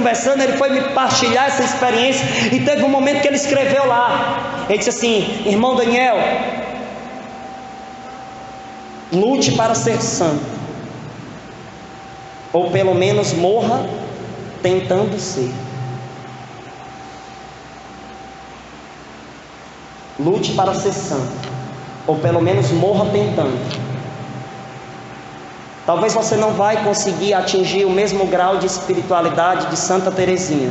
ele foi me partilhar essa experiência, e teve um momento que ele escreveu lá, ele disse assim: irmão Daniel, lute para ser santo, ou pelo menos morra tentando ser. Lute para ser santo, ou pelo menos morra tentando. Talvez você não vai conseguir atingir o mesmo grau de espiritualidade de Santa Teresinha.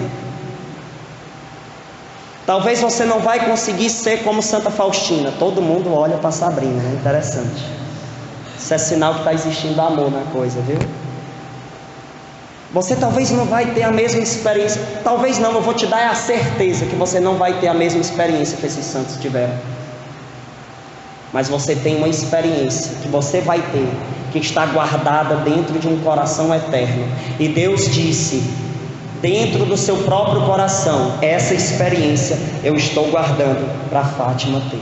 Talvez você não vai conseguir ser como Santa Faustina. Todo mundo olha para Sabrina, né? Interessante. Isso é sinal que está existindo amor na coisa, viu? Você talvez não vai ter a mesma experiência. Talvez não, eu vou te dar a certeza que você não vai ter a mesma experiência que esses santos tiveram. Mas você tem uma experiência que você vai ter, que está guardada dentro de um coração eterno. E Deus disse: dentro do seu próprio coração, essa experiência eu estou guardando para Fátima ter.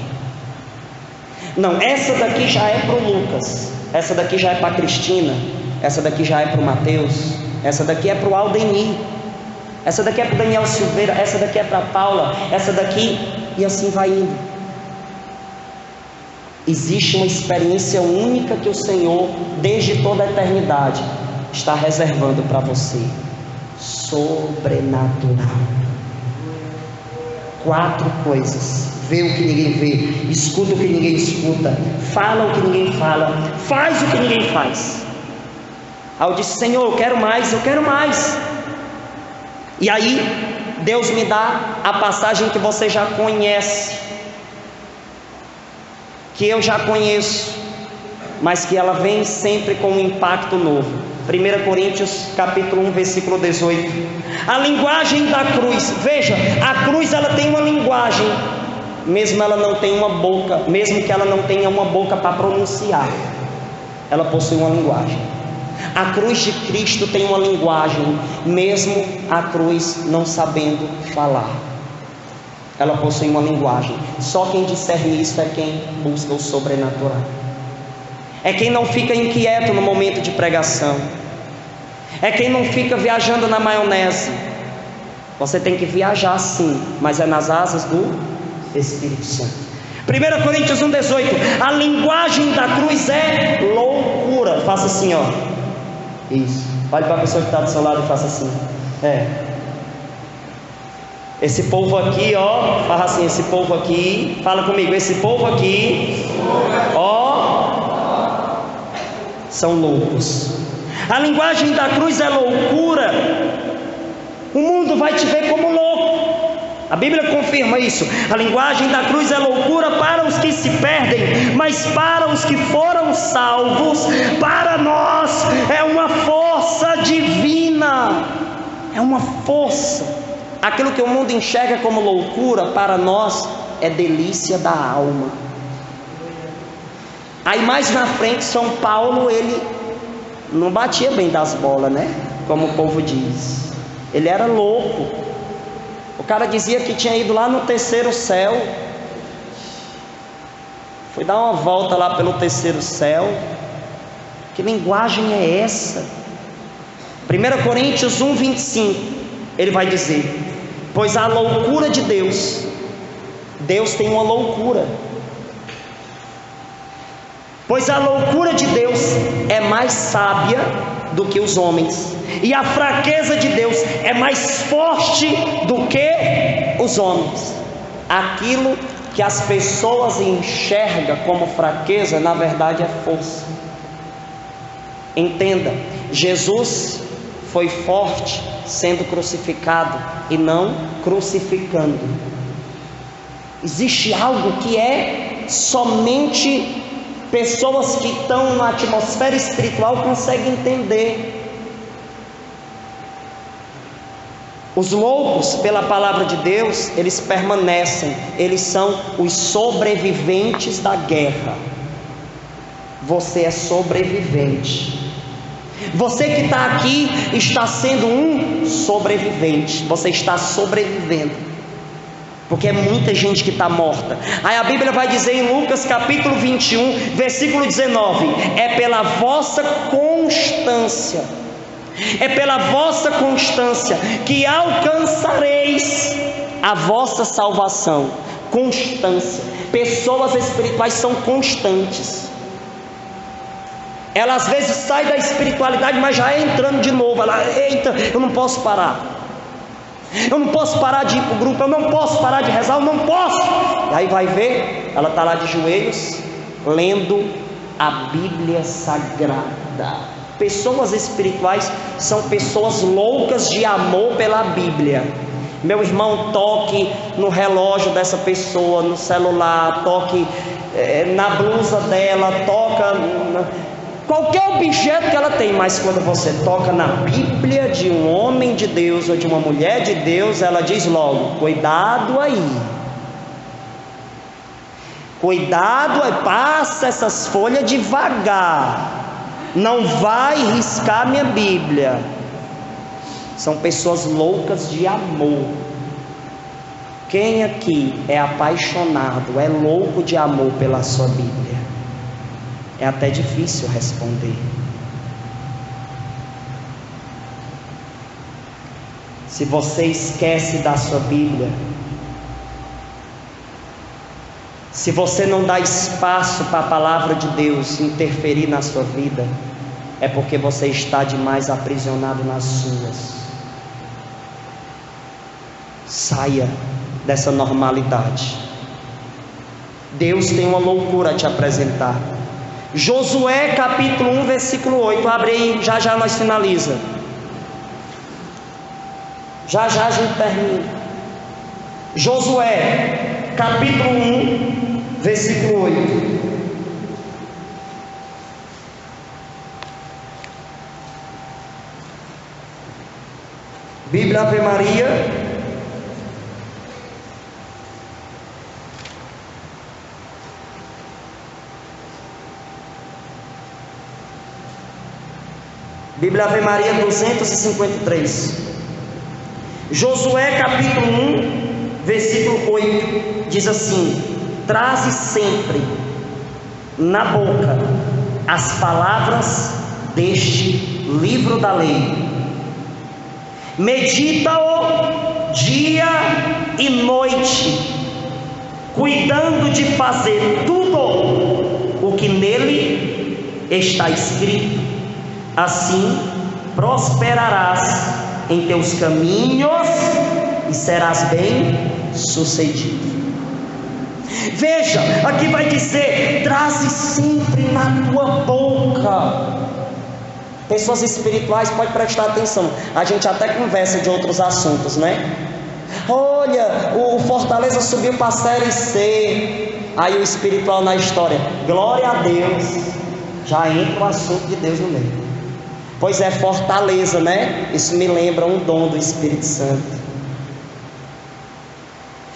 Não, essa daqui já é para o Lucas, essa daqui já é para a Cristina, essa daqui já é para o Mateus, essa daqui é para o Aldenir, essa daqui é para o Daniel Silveira, essa daqui é para a Paula, essa daqui, e assim vai indo. Existe uma experiência única que o Senhor, desde toda a eternidade, está reservando para você. Sobrenatural. 4 coisas: vê o que ninguém vê, escuta o que ninguém escuta, fala o que ninguém fala, faz o que ninguém faz. Aí eu disse: Senhor, eu quero mais, eu quero mais. E aí Deus me dá a passagem que você já conhece, que eu já conheço, mas que ela vem sempre com um impacto novo. 1 Coríntios capítulo 1, versículo 18. A linguagem da cruz. Veja, a cruz ela tem uma linguagem, mesmo ela não tem uma boca, mesmo que ela não tenha uma boca para pronunciar, ela possui uma linguagem. A cruz de Cristo tem uma linguagem, mesmo a cruz não sabendo falar, ela possui uma linguagem. Só quem discerne isso é quem busca o sobrenatural, é quem não fica inquieto no momento de pregação, é quem não fica viajando na maionese. Você tem que viajar sim, mas é nas asas do Espírito Santo. 1 Coríntios 1,18. A linguagem da cruz é loucura. Faça assim, ó. Isso. Olhe para a pessoa que está do seu lado e faça assim. Esse povo aqui, ó. Fala assim, esse povo aqui. Fala comigo, esse povo aqui, ó, são loucos. A linguagem da cruz é loucura. O mundo vai te ver como louco. A Bíblia confirma isso. A linguagem da cruz é loucura para os que se perdem, mas para os que foram salvos, para nós é uma força divina. É uma força. Aquilo que o mundo enxerga como loucura, para nós é delícia da alma. Aí mais na frente, São Paulo, ele não batia bem das bolas, né? Como o povo diz. Ele era louco. O cara dizia que tinha ido lá no terceiro céu. Foi dar uma volta lá pelo terceiro céu. Que linguagem é essa? 1 Coríntios 1, 25. Ele vai dizer: pois a loucura de Deus, Deus tem uma loucura. Pois a loucura de Deus é mais sábia do que os homens, e a fraqueza de Deus é mais forte do que os homens. Aquilo que as pessoas enxergam como fraqueza, na verdade é força. Entenda, Jesus foi forte sendo crucificado e não crucificando. Existe algo que é somente pessoas que estão na atmosfera espiritual conseguem entender. Os loucos, pela palavra de Deus, eles permanecem, eles são os sobreviventes da guerra. Você é sobrevivente. Você que está aqui está sendo um sobrevivente. Você está sobrevivendo, porque é muita gente que está morta. Aí a Bíblia vai dizer em Lucas capítulo 21, versículo 19: é pela vossa constância, é pela vossa constância que alcançareis a vossa salvação. Constância. Pessoas espirituais são constantes. Ela às vezes sai da espiritualidade, mas já é entrando de novo. Ela, eita, eu não posso parar. Eu não posso parar de ir para o grupo, eu não posso parar de rezar, eu não posso. E aí vai ver, ela está lá de joelhos, lendo a Bíblia Sagrada. Pessoas espirituais são pessoas loucas de amor pela Bíblia. Meu irmão, toque no relógio dessa pessoa, no celular, toque na blusa dela, toca qualquer objeto que ela tem, mas quando você toca na Bíblia de um homem de Deus ou de uma mulher de Deus, ela diz logo: cuidado aí, cuidado aí, passa essas folhas devagar, não vai riscar minha Bíblia. São pessoas loucas de amor. Quem aqui é apaixonado, é louco de amor pela sua Bíblia? É até difícil responder. Se você esquece da sua Bíblia, se você não dá espaço para a palavra de Deus interferir na sua vida, é porque você está demais aprisionado nas suas. Saia dessa normalidade. Deus tem uma loucura a te apresentar. Josué capítulo 1, versículo 8. Abre aí, já já nós finaliza. Já já a gente termina. Josué capítulo 1, versículo 8. Bíblia Ave Maria. Bíblia Ave Maria 253. Josué capítulo 1, versículo 8, diz assim: traze sempre na boca as palavras deste livro da lei, medita-o dia e noite, cuidando de fazer tudo o que nele está escrito, assim prosperarás em teus caminhos e serás bem sucedido. Veja, aqui vai dizer: traze sempre na tua boca. Pessoas espirituais, pode prestar atenção, a gente até conversa de outros assuntos, né? Olha, o Fortaleza subiu para a Série C. Aí o espiritual na história, glória a Deus, já entra o assunto de Deus no meio. Pois é, Fortaleza, né? Isso me lembra um dom do Espírito Santo.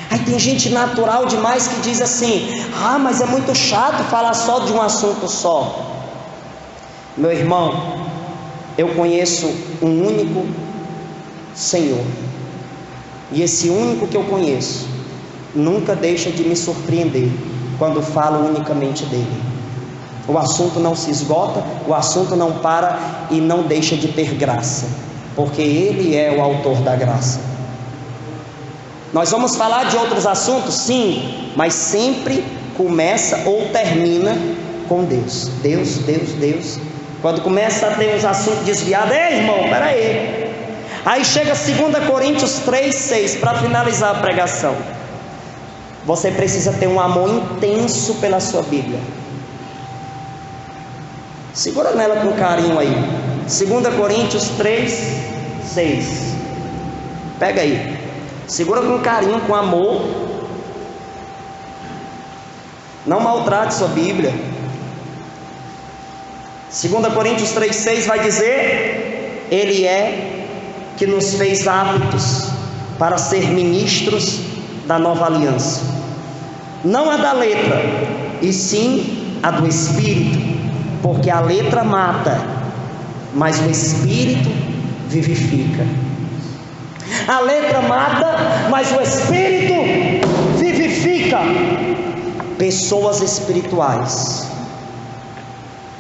Aí tem gente natural demais que diz assim: ah, mas é muito chato falar só de um assunto só. Meu irmão, eu conheço um único Senhor, e esse único que eu conheço nunca deixa de me surpreender quando falo unicamente dele. O assunto não se esgota, o assunto não para e não deixa de ter graça, porque ele é o autor da graça. Nós vamos falar de outros assuntos, sim, mas sempre começa ou termina com Deus. Deus, Deus, Deus. Quando começa a ter uns assuntos desviados, irmão, peraí. Aí chega 2 Coríntios 3:6, para finalizar a pregação. Você precisa ter um amor intenso pela sua Bíblia. Segura nela com carinho aí. 2 Coríntios 3:6. Pega aí. Segura com carinho, com amor. Não maltrate sua Bíblia. 2 Coríntios 3:6 vai dizer: ele é que nos fez aptos para ser ministros da nova aliança, não a da letra, e sim a do Espírito, porque a letra mata, mas o Espírito vivifica. A letra mata, mas o Espírito vivifica. Pessoas espirituais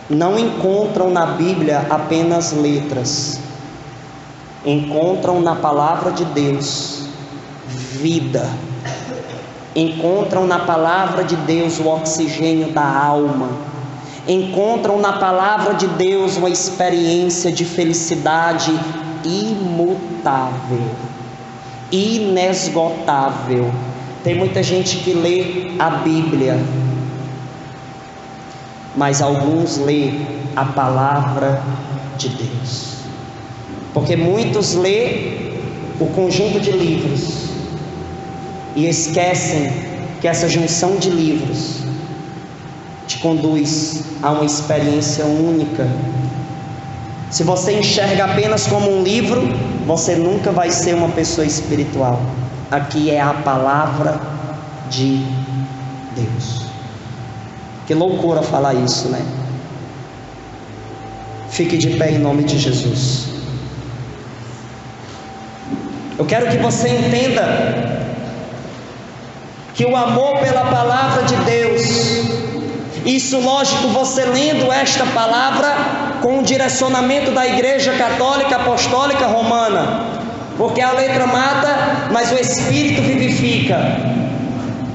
não encontram na Bíblia apenas letras, encontram na palavra de Deus vida, encontram na palavra de Deus o oxigênio da alma, encontram na palavra de Deus uma experiência de felicidade imutável, inesgotável. Tem muita gente que lê a Bíblia, mas alguns lê a palavra de Deus, porque muitos lê o conjunto de livros e esquecem que essa junção de livros te conduz a uma experiência única. Se você enxerga apenas como um livro, você nunca vai ser uma pessoa espiritual. Aqui é a palavra de Deus. Que loucura falar isso, né? Fique de pé em nome de Jesus. Eu quero que você entenda que o amor pela palavra de Deus, isso lógico, você lendo esta palavra com o direcionamento da Igreja Católica Apostólica Romana, porque a letra mata, mas o Espírito vivifica.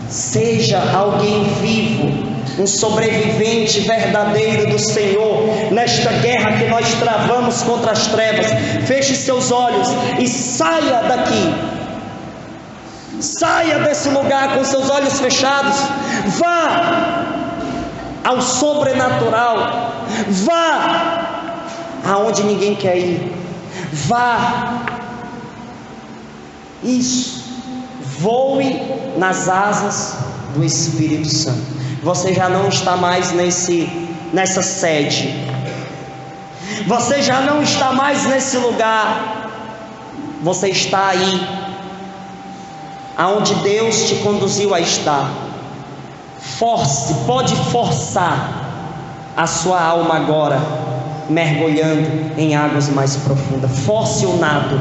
Seja alguém vivo, um sobrevivente verdadeiro do Senhor, nesta guerra que nós travamos contra as trevas. Feche seus olhos e saia daqui. Saia desse lugar com seus olhos fechados. Vá ao sobrenatural. Vá aonde ninguém quer ir. Vá. Isso. Voe nas asas do Espírito Santo. Você já não está mais nessa sede. Você já não está mais nesse lugar. Você está aí, aonde Deus te conduziu a estar. Force, pode forçar a sua alma agora, mergulhando em águas mais profundas. Force o nado.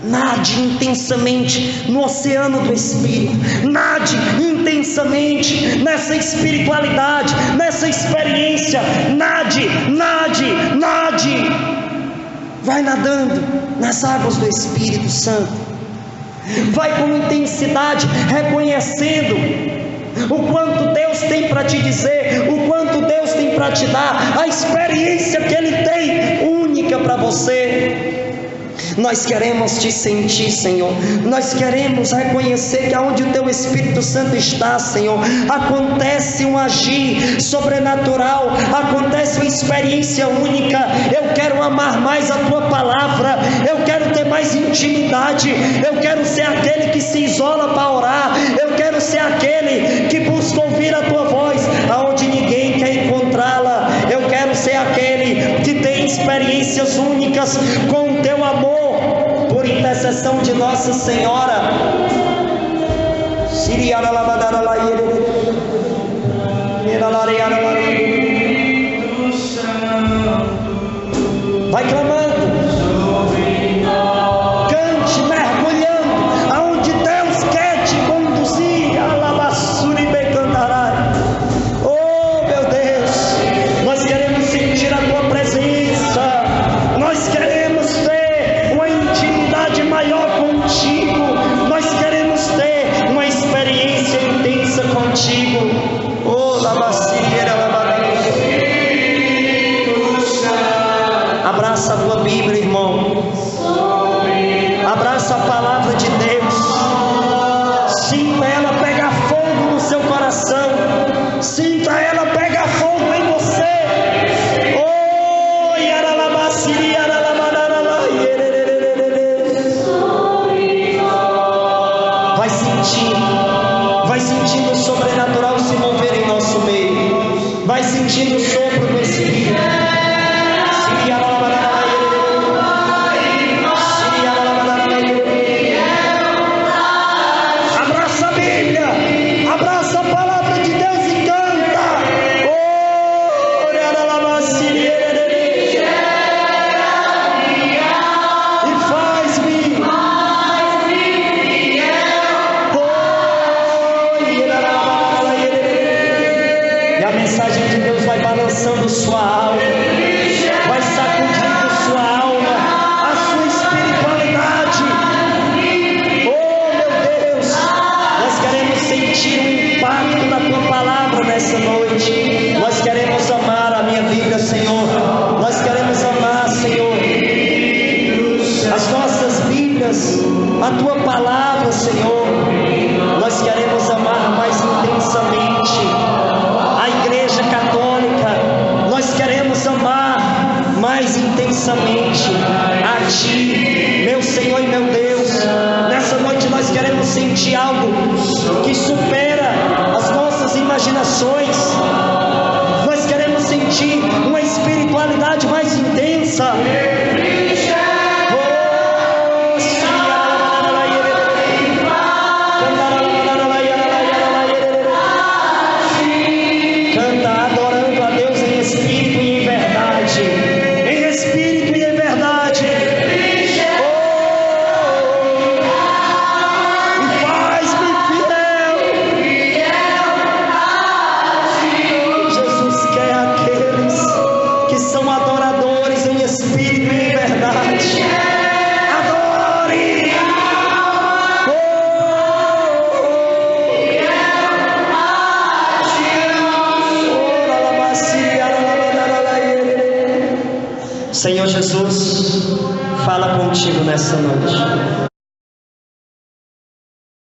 Nade intensamente no oceano do Espírito. Nade intensamente nessa espiritualidade, nessa experiência. Nade, nade, nade. Vai nadando nas águas do Espírito Santo. Vai com intensidade, reconhecendo o quanto Deus tem para te dizer, o quanto Deus tem para te dar, a experiência que Ele tem única para você. Nós queremos te sentir, Senhor. Nós queremos reconhecer que aonde o Teu Espírito Santo está, Senhor, acontece um agir sobrenatural, acontece uma experiência única. Eu quero amar mais a Tua palavra, eu quero ter mais intimidade, eu quero ser aquele que se isola para orar, eu quero ser aquele que busca ouvir a Tua voz, aonde ninguém quer encontrá-la. Eu quero ser aquele que tem experiências únicas com o Teu amor, por intercessão de Nossa Senhora. Vai clamando, cante, mergulhando aonde Deus quer te conduzir. Oh meu Deus, nós queremos sentir a Tua presença, nós queremos ter uma intimidade maior contigo, nós queremos ter uma experiência intensa contigo. Oh, abraça a tua Bíblia, irmão. Abraça a palavra de Deus. Sinta ela pegar fogo no seu coração. Sinta ela pegar fogo em você. Oh, vai sentindo o sobrenatural se mover em nosso meio. Vai sentindo o sopro do Espírito. Abraça a Bíblia, abraça a palavra de Deus e canta. E faz-me. E a mensagem de Deus vai balançando sua alma, vai sacudindo sua alma, a sua espiritualidade. Oh meu Deus, nós queremos sentir o impacto da Tua palavra nessa noite. Nós queremos amar a minha vida, Senhor. Nós queremos amar, Senhor, as nossas Bíblias, a Tua palavra, Senhor. Nós queremos amar mais intensamente a Igreja Católica. Nós queremos amar mais intensamente a Ti, meu Senhor e meu Deus. Nessa noite nós queremos sentir algo que supera as nossas imaginações. Nós queremos sentir uma espiritualidade mais intensa. Senhor Jesus, fala contigo nessa noite.